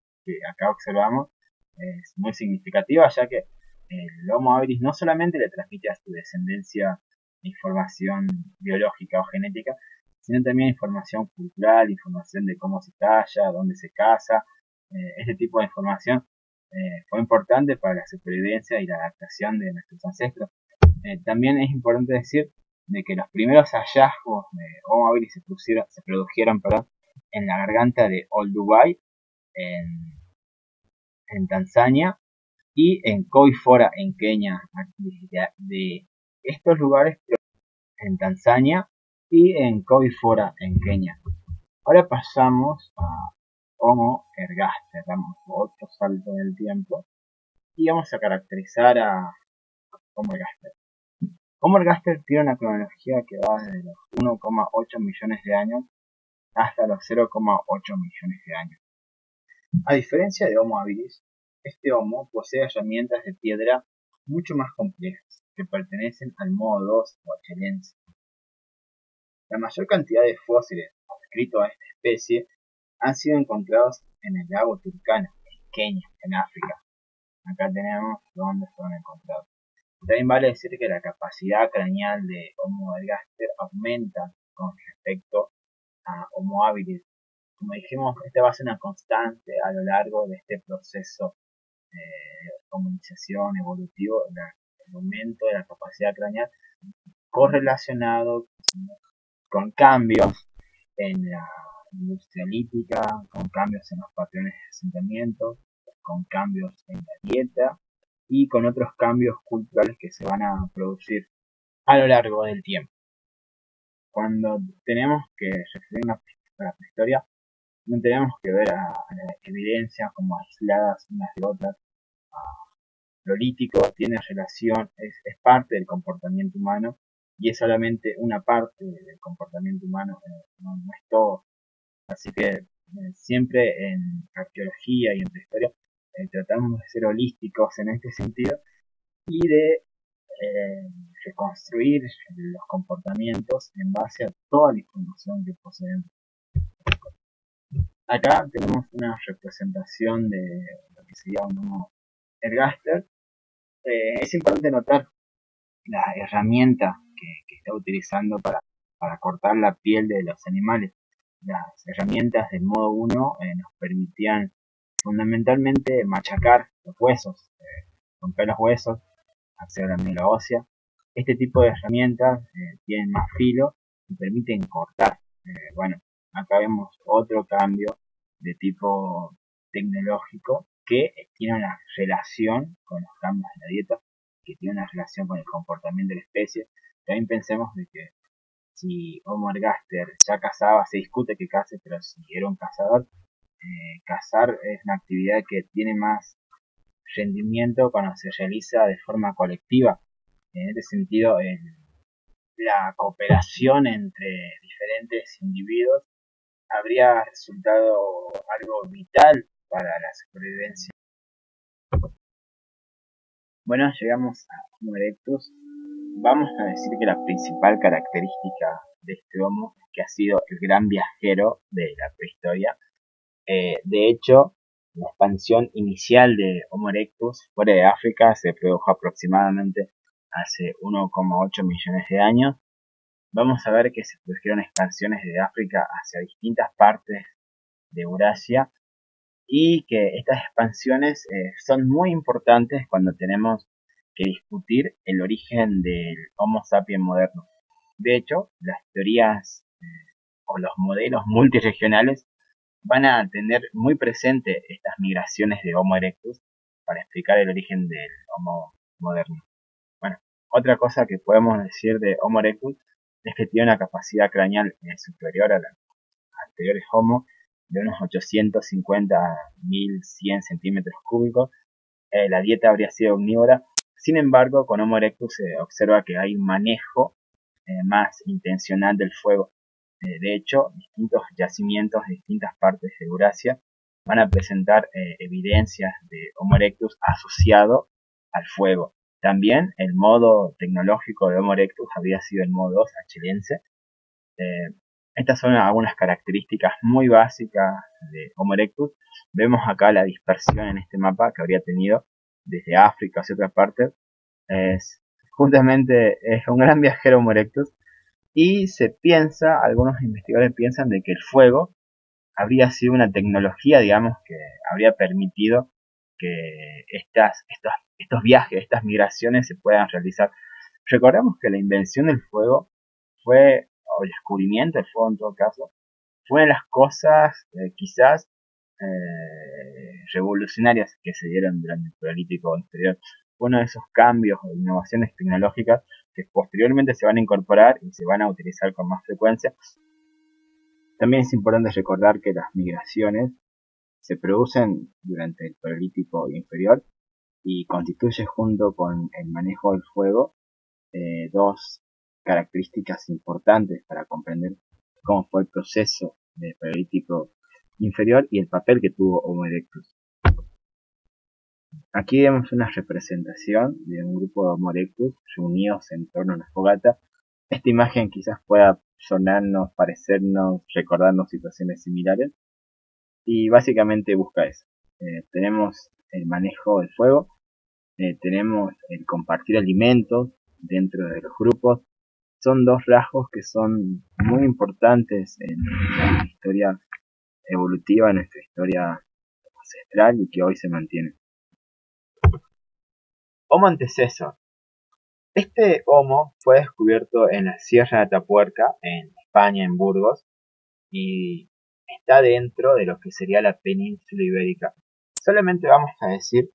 Speaker 2: acá observamos es muy significativa, ya que el Homo habilis no solamente le transmite a su descendencia información biológica o genética, sino también información cultural, información de cómo se talla, dónde se caza. Este tipo de información fue importante para la supervivencia y la adaptación de nuestros ancestros. También es importante decir de que los primeros hallazgos de Homo habilis se produjeron en la garganta de Old Dubai, en, en Tanzania, y en Koifora, en Kenia. De estos lugares, en Tanzania y en Koifora, en Kenia. Ahora pasamos a Homo ergaster, damos otro salto en el tiempo y vamos a caracterizar a Homo ergaster. Homo ergaster tiene una cronología que va desde los 1,8 millones de años hasta los 0,8 millones de años. A diferencia de Homo habilis, este Homo posee herramientas de piedra mucho más complejas, que pertenecen al modo 2 o achelense. La mayor cantidad de fósiles adscritos a esta especie han sido encontrados en el lago Turkana, en Kenia, en África. Acá tenemos dónde fueron encontrados. También vale decir que la capacidad craneal de Homo ergaster aumenta con respecto a Homo habilis. Como dijimos, esta va a ser una constante a lo largo de este proceso de comunicación evolutivo, el aumento de la capacidad craneal correlacionado con cambios en la industria lítica, con cambios en los patrones de asentamiento, con cambios en la dieta y con otros cambios culturales que se van a producir a lo largo del tiempo. Cuando tenemos que referirnos a la prehistoria, no tenemos que ver a las evidencias como aisladas unas de otras. Lo lítico tiene relación, es parte del comportamiento humano y es solamente una parte del comportamiento humano, no es todo. Así que siempre en arqueología y en prehistoria tratamos de ser holísticos en este sentido y de reconstruir los comportamientos en base a toda la información que poseemos. Acá tenemos una representación de lo que sería un Homo ergaster. Es importante notar la herramienta que está utilizando para cortar la piel de los animales. Las herramientas del modo 1 nos permitían fundamentalmente machacar los huesos, romper los huesos, acceder a la médula ósea. Este tipo de herramientas tienen más filo y permiten cortar. Bueno, acá vemos otro cambio de tipo tecnológico que tiene una relación con los cambios de la dieta, que tiene una relación con el comportamiento de la especie. También pensemos de que si Homo ergaster ya cazaba, se discute que case, pero si era un cazador, cazar es una actividad que tiene más rendimiento cuando se realiza de forma colectiva. En este sentido, la cooperación entre diferentes individuos habría resultado algo vital para la supervivencia. Bueno, llegamos a Homo erectus. Vamos a decir que la principal característica de este Homo es que ha sido el gran viajero de la prehistoria. De hecho, la expansión inicial de Homo erectus fuera de África se produjo aproximadamente hace 1,8 millones de años. Vamos a ver que se produjeron expansiones de África hacia distintas partes de Eurasia y que estas expansiones son muy importantes cuando tenemos que discutir el origen del Homo sapiens moderno. De hecho, las teorías o los modelos multiregionales van a tener muy presente estas migraciones de Homo erectus para explicar el origen del Homo moderno. Bueno, otra cosa que podemos decir de Homo erectus es que tiene una capacidad craneal superior a las anteriores Homo de unos 850 a 1100 centímetros cúbicos. La dieta habría sido omnívora. Sin embargo, con Homo erectus se observa que hay un manejo más intencional del fuego. De hecho, distintos yacimientos de distintas partes de Eurasia van a presentar evidencias de Homo erectus asociado al fuego. También el modo tecnológico de Homo erectus habría sido el modo 2 achelense. Estas son algunas características muy básicas de Homo erectus. Vemos acá la dispersión en este mapa que habría tenido desde África hacia otras partes. Justamente es un gran viajero Homo erectus, y algunos investigadores piensan de que el fuego habría sido una tecnología, digamos, que habría permitido que estos viajes, estas migraciones se puedan realizar. Recordemos que la invención del fuego o el descubrimiento del fuego en todo caso, fue una de las cosas quizás revolucionarias que se dieron durante el Paleolítico inferior. Fue uno de esos cambios o innovaciones tecnológicas que posteriormente se van a incorporar y se van a utilizar con más frecuencia. También es importante recordar que las migraciones se producen durante el Paleolítico inferior y constituye, junto con el manejo del fuego, dos características importantes para comprender cómo fue el proceso del Paleolítico inferior y el papel que tuvo Homo erectus. Aquí vemos una representación de un grupo de Homo erectus reunidos en torno a una fogata. Esta imagen quizás pueda sonarnos, parecernos, recordarnos situaciones similares, y básicamente busca eso. Tenemos el manejo del fuego, tenemos el compartir alimentos dentro de los grupos. Son dos rasgos que son muy importantes en nuestra historia evolutiva, en nuestra historia ancestral, y que hoy se mantienen. Homo antecesor. Este Homo fue descubierto en la Sierra de Atapuerca, en España, en Burgos, y está dentro de lo que sería la península ibérica. Solamente vamos a decir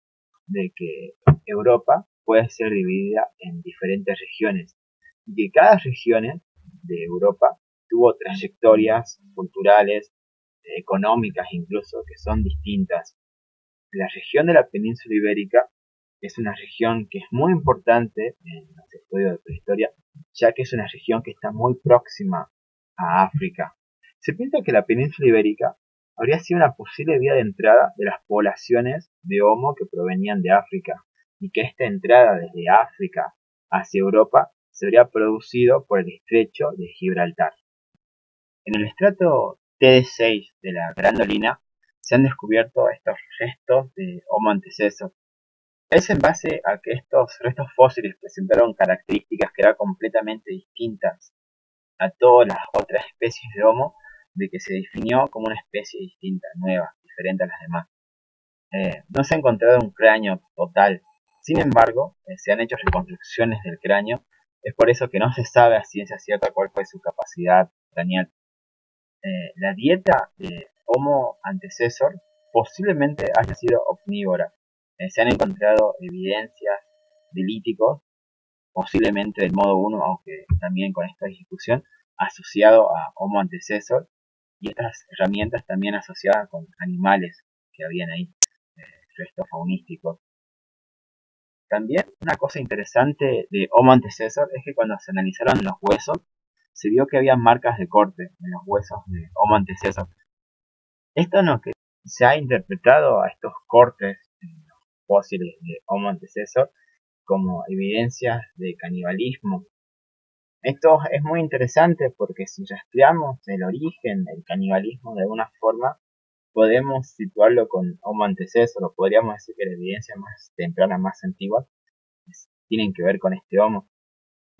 Speaker 2: de que Europa puede ser dividida en diferentes regiones, y que cada región de Europa tuvo trayectorias culturales, económicas incluso, que son distintas. La región de la península ibérica es una región que es muy importante en los estudios de prehistoria, ya que es una región que está muy próxima a África. Se piensa que la península ibérica habría sido una posible vía de entrada de las poblaciones de Homo que provenían de África, y que esta entrada desde África hacia Europa se habría producido por el estrecho de Gibraltar. En el estrato TD6 de la Gran Dolina se han descubierto estos restos de Homo antecesor. Es en base a que estos restos fósiles presentaron características que eran completamente distintas a todas las otras especies de Homo, de que se definió como una especie distinta, nueva, diferente a las demás. No se ha encontrado un cráneo total. Sin embargo, se han hecho reconstrucciones del cráneo. Es por eso que no se sabe a ciencia cierta cuál fue su capacidad craneal. La dieta de Homo antecesor posiblemente haya sido omnívora. Se han encontrado evidencias de líticos, posiblemente del modo 1, aunque también con esta discusión, asociado a Homo antecesor, y estas herramientas también asociadas con animales que habían ahí, restos faunísticos. También una cosa interesante de Homo antecesor es que cuando se analizaron los huesos, se vio que había marcas de corte en los huesos de Homo antecesor. Esto no que se ha interpretado a estos cortes en los fósiles de Homo antecesor como evidencias de canibalismo. Esto es muy interesante porque si rastreamos el origen del canibalismo de alguna forma, podemos situarlo con Homo antecesor, o podríamos decir que la evidencia más temprana, más antigua, tienen que ver con este Homo.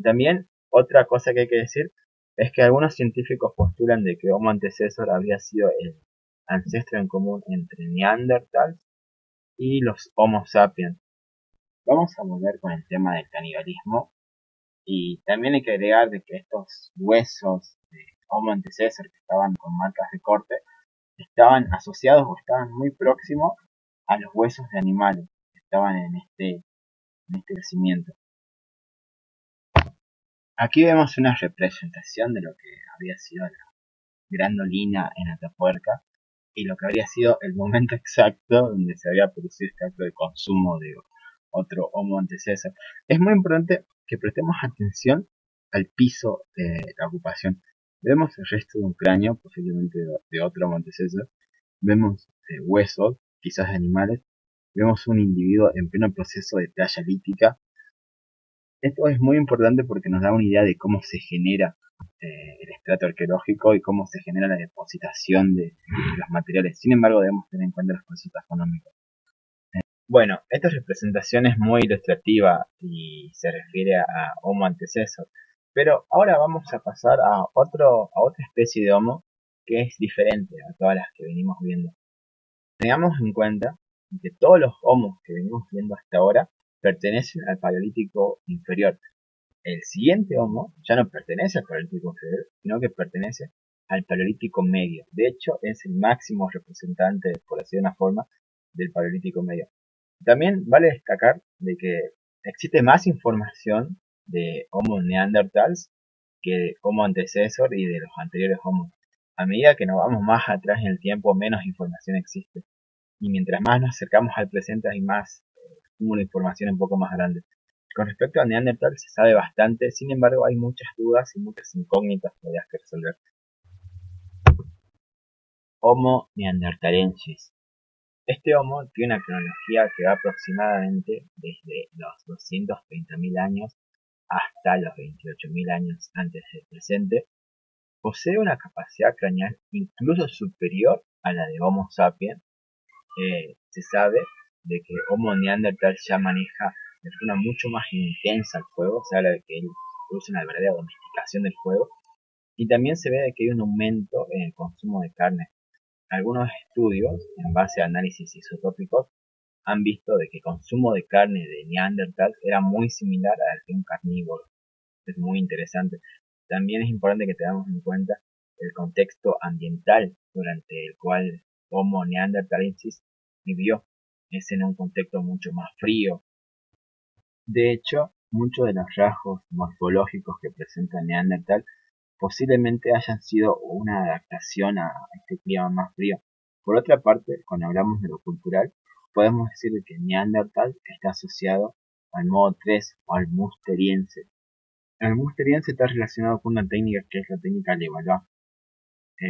Speaker 2: También, otra cosa que hay que decir es que algunos científicos postulan de que Homo antecesor habría sido el ancestro en común entre Neandertal y los Homo sapiens. Vamos a volver con el tema del canibalismo, y también hay que agregar de que estos huesos de Homo antecesor que estaban con marcas de corte estaban asociados o estaban muy próximos a los huesos de animales que estaban en este yacimiento. Aquí vemos una representación de lo que había sido la Gran Dolina en Atapuerca y lo que habría sido el momento exacto donde se había producido este acto de consumo de otro Homo antecesor. Es muy importante que prestemos atención al piso de la ocupación. Vemos el resto de un cráneo, posiblemente de otro Homo antecesor. Vemos huesos, quizás de animales. Vemos un individuo en pleno proceso de talla lítica.
Speaker 1: Esto es muy importante porque nos da una idea de cómo se genera el estrato arqueológico y cómo se genera la depositación de los materiales. Sin embargo, debemos tener en cuenta los procesos taxonómicos.
Speaker 2: Bueno, esta representación es muy ilustrativa y se refiere a Homo antecesor, pero ahora vamos a pasar a otra especie de Homo que es diferente a todas las que venimos viendo. Tengamos en cuenta que todos los Homos que venimos viendo hasta ahora pertenecen al Paleolítico inferior. El siguiente Homo ya no pertenece al Paleolítico inferior, sino que pertenece al Paleolítico medio. De hecho, es el máximo representante, por decir de una forma, del Paleolítico medio. También vale destacar de que existe más información de Homo neanderthals que de Homo antecesor y de los anteriores Homo. A medida que nos vamos más atrás en el tiempo, menos información existe. Y mientras más nos acercamos al presente hay más cúmulo de información un poco más grande. Con respecto a Neandertal se sabe bastante, sin embargo hay muchas dudas y muchas incógnitas todavía que resolver. Homo neanderthalensis. Este Homo tiene una cronología que va aproximadamente desde los 230.000 años hasta los 28.000 años antes del presente. Posee una capacidad craneal incluso superior a la de Homo sapiens. Se sabe de que Homo neanderthal ya maneja de forma mucho más intensa el fuego, se habla de que él produce una verdadera domesticación del fuego, y también se ve de que hay un aumento en el consumo de carne. Algunos estudios, en base a análisis isotópicos, han visto de que el consumo de carne de Neandertal era muy similar al de un carnívoro. Es muy interesante. También es importante que tengamos en cuenta el contexto ambiental durante el cual Homo neanderthalensis vivió. Es en un contexto mucho más frío. De hecho, muchos de los rasgos morfológicos que presenta Neandertal posiblemente hayan sido una adaptación a este clima más frío. Por otra parte, cuando hablamos de lo cultural, podemos decir que Neandertal está asociado al modo 3 o al musteriense. El musteriense está relacionado con una técnica que es la técnica de Levallois.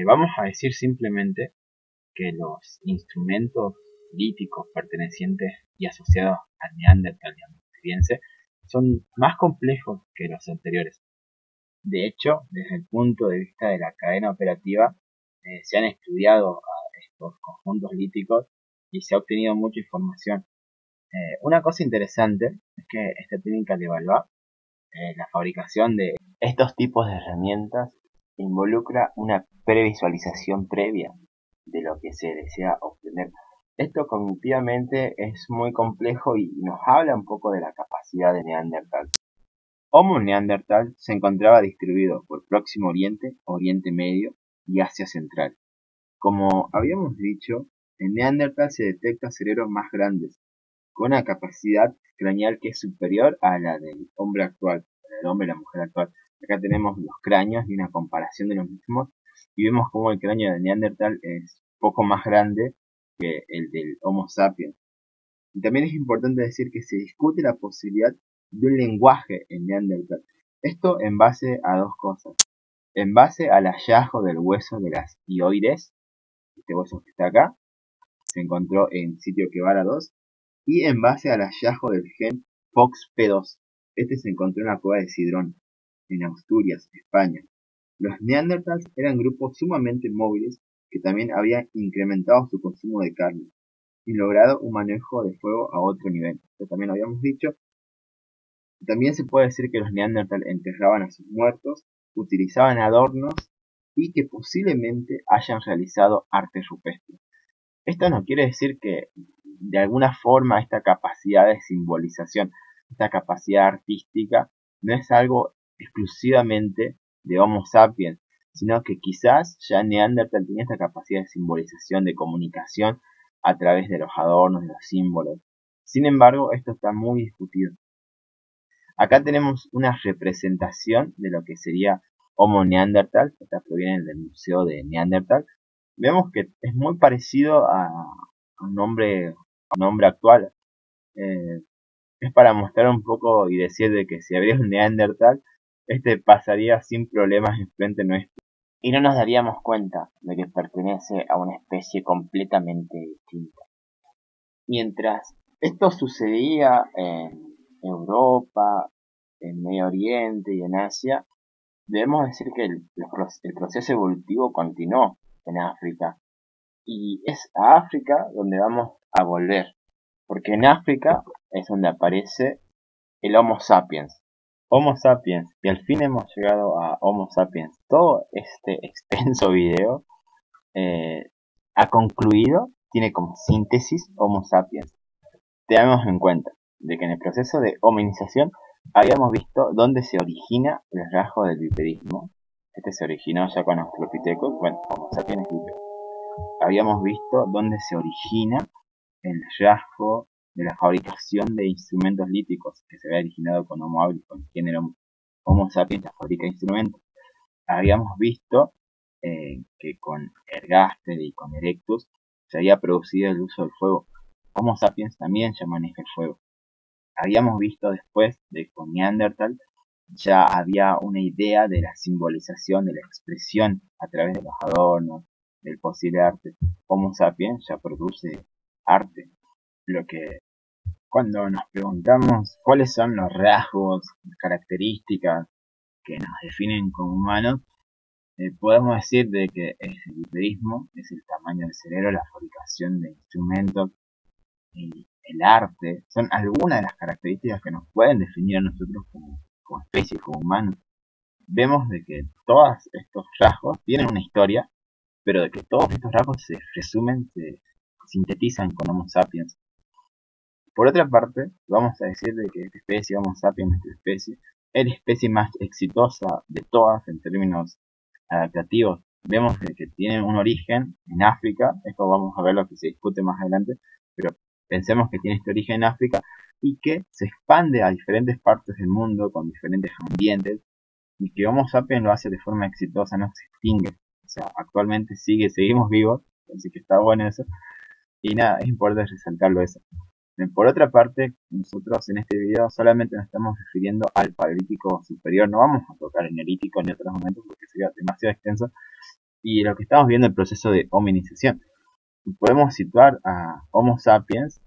Speaker 2: Vamos a decir simplemente que los instrumentos líticos pertenecientes y asociados al Neandertal y al musteriense son más complejos que los anteriores. De hecho, desde el punto de vista de la cadena operativa, se han estudiado a estos conjuntos líticos y se ha obtenido mucha información. Una cosa interesante es que esta técnica de Valois, la fabricación de estos tipos de herramientas, involucra una previsualización previa de lo que se desea obtener. Esto cognitivamente es muy complejo y nos habla un poco de la capacidad de Neandertal. Homo neanderthal se encontraba distribuido por Próximo Oriente, Oriente Medio y Asia Central. Como habíamos dicho, en Neandertal se detectan cerebros más grandes, con una capacidad craneal que es superior a la del hombre actual, del hombre y la mujer actual. Acá tenemos los cráneos y una comparación de los mismos y vemos cómo el cráneo de Neandertal es poco más grande que el del Homo sapiens. Y también es importante decir que se discute la posibilidad de un lenguaje en Neandertal. Esto en base a dos cosas. En base al hallazgo del hueso de las hioides, este hueso que está acá, se encontró en sitio Quevara 2, y en base al hallazgo del gen FOXP2. Este se encontró en la cueva de Sidrón, en Asturias, España. Los Neandertals eran grupos sumamente móviles que también habían incrementado su consumo de carne y logrado un manejo de fuego a otro nivel. Esto también lo habíamos dicho. También se puede decir que los Neandertal enterraban a sus muertos, utilizaban adornos y que posiblemente hayan realizado arte rupestre. Esto no quiere decir que de alguna forma esta capacidad de simbolización, esta capacidad artística, no es algo exclusivamente de Homo sapiens, sino que quizás ya Neandertal tenía esta capacidad de simbolización, de comunicación a través de los adornos, de los símbolos. Sin embargo, esto está muy discutido. Acá tenemos una representación de lo que sería Homo neanderthal, esta proviene del Museo de Neandertal. Vemos que es muy parecido a un hombre actual. Es para mostrar un poco y decir de que si habría un Neandertal, este pasaría sin problemas enfrente nuestro. Y no nos daríamos cuenta de que pertenece a una especie completamente distinta. Mientras esto sucedía en Europa,
Speaker 3: en Medio Oriente y en Asia, debemos decir que el proceso evolutivo continuó en África. Y es a África donde vamos a volver, porque en África es donde aparece el Homo sapiens. Homo sapiens, y al fin hemos llegado a Homo sapiens. Todo este extenso video ha concluido, tiene como síntesis Homo sapiens. Tenemos en cuenta de que en el proceso de hominización habíamos visto dónde se origina el rasgo del bipedismo. Este se originó ya con Australopithecus, bueno, Homo sapiens bípedos. Habíamos visto dónde se origina el rasgo de la fabricación de instrumentos líticos que se había originado con Homo habilis, con el género Homo sapiens, la fábrica de instrumentos. Habíamos visto que con Ergaster y con Erectus se había producido el uso del fuego. Homo sapiens también ya maneja el fuego. Habíamos visto después de con Neandertal ya había una idea de la simbolización, de la expresión a través de los adornos, del posible arte. Homo sapiens ya produce arte. Lo que cuando nos preguntamos cuáles son los rasgos, características que nos definen como humanos, podemos decir de que el bipedismo es el tamaño del cerebro, la fabricación de instrumentos y el arte son algunas de las características que nos pueden definir a nosotros como especie, como humanos. Vemos de que todos estos rasgos tienen una historia, pero de que todos estos rasgos se resumen, se sintetizan con Homo sapiens. Por otra parte, vamos a decir de que esta especie, Homo sapiens, nuestra especie, es la especie más exitosa de todas en términos adaptativos. Vemos de que tiene un origen en África, esto vamos a ver lo que se discute más adelante, pero pensemos que tiene este origen en África y que se expande a diferentes partes del mundo con diferentes ambientes y que Homo sapiens lo hace de forma exitosa, no se extingue. O sea, actualmente seguimos vivos, así que está bueno eso. Y nada, es importante resaltarlo eso. Por otra parte, nosotros en este video solamente nos estamos refiriendo al paleolítico superior, no vamos a tocar el neolítico ni otros momentos porque sería demasiado extenso, y lo que estamos viendo es el proceso de hominización. Podemos situar a Homo sapiens,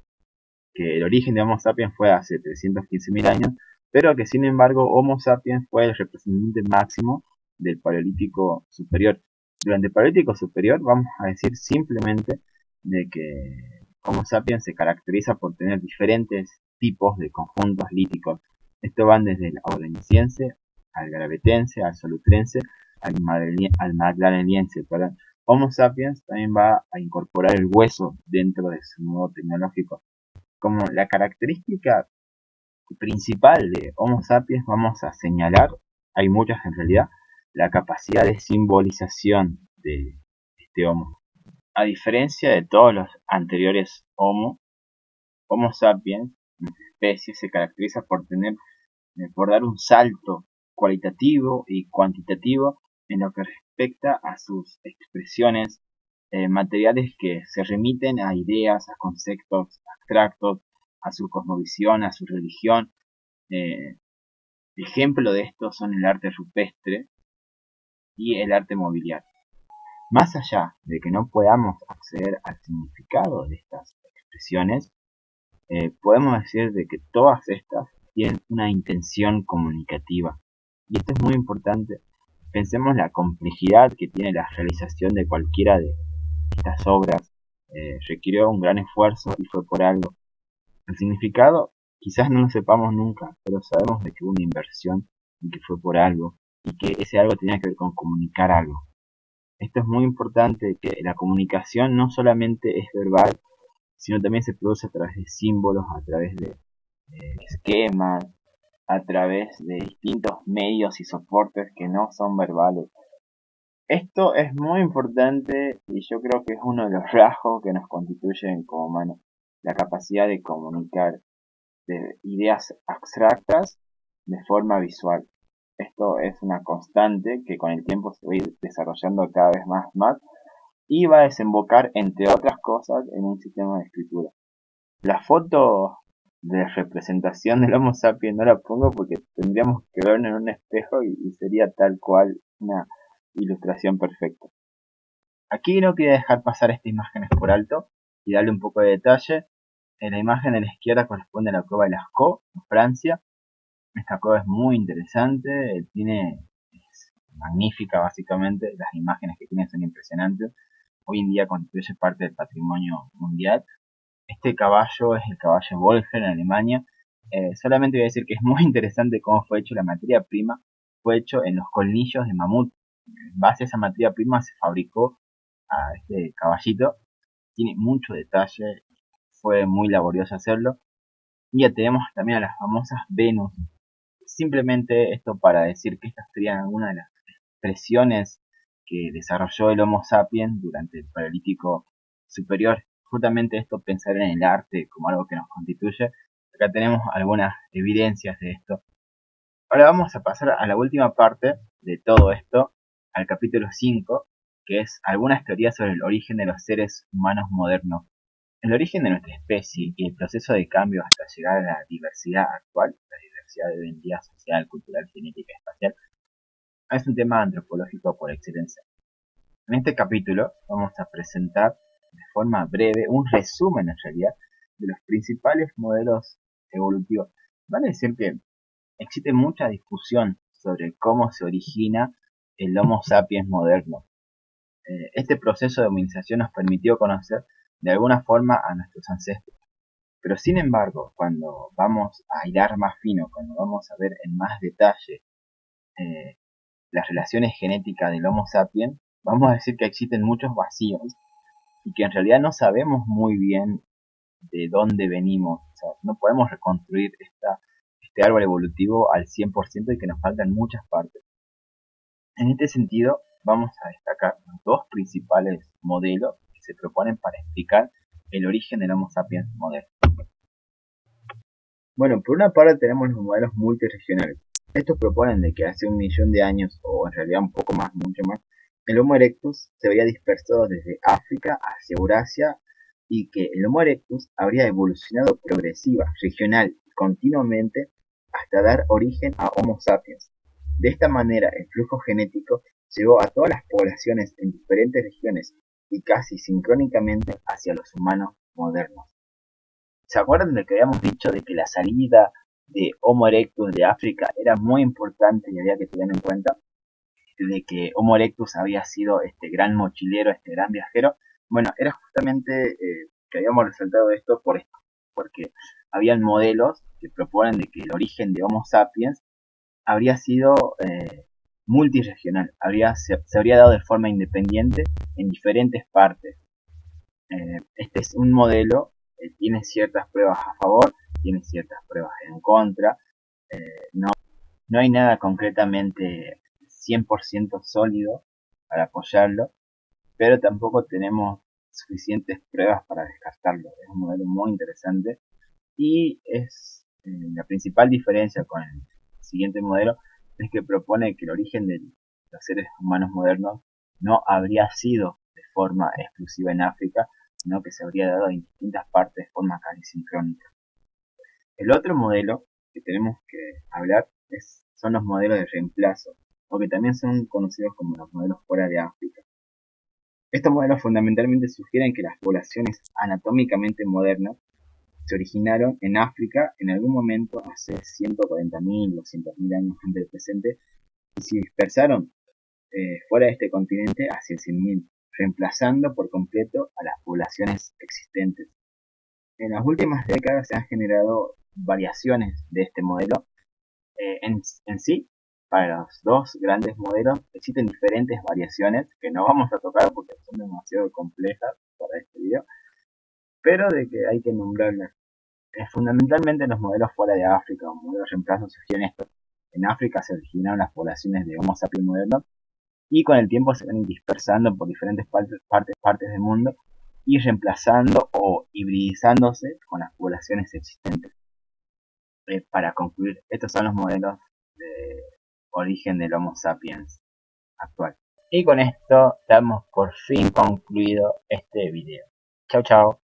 Speaker 3: que el origen de Homo sapiens fue hace 315.000 años, pero que sin embargo Homo sapiens fue el representante máximo del paleolítico superior. Durante el paleolítico superior vamos a decir simplemente de que Homo sapiens se caracteriza por tener diferentes tipos de conjuntos líticos. Esto van desde el aurignaciense, al gravetense, al solutrense, al magdaleniense. Homo sapiens también va a incorporar el hueso dentro de su modo tecnológico. Como la característica principal de Homo sapiens vamos a señalar, hay muchas en realidad, la capacidad de simbolización de este Homo. A diferencia de todos los anteriores Homo sapiens, nuestra especie se caracteriza por dar un salto cualitativo y cuantitativo en lo que respecta a sus expresiones materiales que se remiten a ideas, a conceptos abstractos, a su cosmovisión, a su religión. Ejemplo de esto son el arte rupestre y el arte mobiliario. Más allá de que no podamos acceder al significado de estas expresiones, podemos decir de que todas estas tienen una intención comunicativa. Y esto es muy importante. Pensemos la complejidad que tiene la realización de cualquiera de estas obras. Requirió un gran esfuerzo y fue por algo. El significado quizás no lo sepamos nunca, pero sabemos de que hubo una inversión y que fue por algo, y que ese algo tenía que ver con comunicar algo. Esto es muy importante, que la comunicación no solamente es verbal, sino también se produce a través de símbolos, a través de esquemas, a través de distintos medios y soportes que no son verbales. Esto es muy importante y yo creo que es uno de los rasgos que nos constituyen como humanos, la capacidad de comunicar de ideas abstractas de forma visual. Esto es una constante que con el tiempo se va a ir desarrollando cada vez más y va a desembocar, entre otras cosas, en un sistema de escritura. La foto de representación del Homo sapiens no la pongo porque tendríamos que verlo en un espejo y sería tal cual una ilustración perfecta. Aquí no quería dejar pasar estas imágenes por alto y darle un poco de detalle. En la imagen de la izquierda corresponde a la cueva de Lascaux, en Francia.
Speaker 2: Esta cueva es muy interesante, es magnífica básicamente, las imágenes que tiene son impresionantes. Hoy en día constituye parte del patrimonio mundial. Este caballo es el caballo Volger en Alemania. Solamente voy a decir que es muy interesante cómo fue hecho la materia prima. Fue hecho en los colmillos de mamut. En base a esa materia prima se fabricó a este caballito. Tiene mucho detalle, fue muy laborioso hacerlo. Y ya tenemos también a las famosas Venus. Simplemente esto para decir que estas serían algunas de las expresiones que desarrolló el Homo sapiens durante el Paleolítico superior. Justamente esto, pensar en el arte como algo que nos constituye. Acá tenemos algunas evidencias de esto. Ahora vamos a pasar a la última parte de todo esto, al capítulo 5, que es algunas teorías sobre el origen de los seres humanos modernos. El origen de nuestra especie y el proceso de cambio hasta llegar a la diversidad actual, la diversidad de identidad social, cultural, genética, espacial, es un tema antropológico por excelencia. En este capítulo vamos a presentar de forma breve un resumen en realidad de los principales modelos evolutivos. Vale decir que existe mucha discusión sobre cómo se origina el Homo sapiens moderno. Este proceso de hominización nos permitió conocer de alguna forma a nuestros ancestros. Pero sin embargo, cuando vamos a hilar más fino, cuando vamos a ver en más detalle las relaciones genéticas del Homo sapiens, vamos a decir que existen muchos vacíos y que en realidad no sabemos muy bien de dónde venimos. O sea, no podemos reconstruir este árbol evolutivo al 100% y que nos faltan muchas partes. En este sentido, vamos a destacar los dos principales modelos que se proponen para explicar el origen del Homo sapiens moderno.
Speaker 1: Bueno, por una parte tenemos los modelos multiregionales. Estos proponen de que hace 1 millón de años, o en realidad un poco más, mucho más, el Homo erectus se habría dispersado desde África hacia Eurasia y que el Homo erectus habría evolucionado progresiva, regional y continuamente hasta dar origen a Homo sapiens. De esta manera, el flujo genético llegó a todas las poblaciones en diferentes regiones y casi sincrónicamente hacia los humanos modernos. ¿Se acuerdan de que habíamos dicho de que la salida de Homo erectus de África era muy importante y había que tener en cuenta de que Homo erectus había sido este gran mochilero, este gran viajero? Bueno, era justamente que habíamos resaltado esto porque habían modelos que proponen de que el origen de Homo sapiens habría sido multiregional, se habría dado de forma independiente en diferentes partes. Este es un modelo, tiene ciertas pruebas a favor, tiene ciertas pruebas en contra. No, no hay nada concretamente 100% sólido para apoyarlo, pero tampoco tenemos suficientes pruebas para descartarlo. Es un modelo muy interesante y es la principal diferencia con el siguiente modelo es que propone que el origen de los seres humanos modernos no habría sido de forma exclusiva en África, sino que se habría dado en distintas partes de forma casi sincrónica. El otro modelo que tenemos que hablar son los modelos de reemplazo, o que también son conocidos como los modelos fuera de África. Estos modelos fundamentalmente sugieren que las poblaciones anatómicamente modernas se originaron en África en algún momento hace 140.000, 200.000 años antes del presente y se dispersaron fuera de este continente hacia el 100.000, reemplazando por completo a las poblaciones existentes. En las últimas décadas se han generado variaciones de este modelo. En sí, para los dos grandes modelos existen diferentes variaciones que no vamos a tocar porque son demasiado complejas para este video, pero de que hay que nombrarlas. Fundamentalmente los modelos fuera de África o modelos de reemplazo sugieren esto. En África se originaron las poblaciones de Homo sapiens modernos y con el tiempo se van dispersando por diferentes partes del mundo y reemplazando o hibridizándose con las poblaciones existentes. Para concluir, estos son los modelos de origen del Homo sapiens actual. Y con esto damos por fin concluido este video. Chao, chao.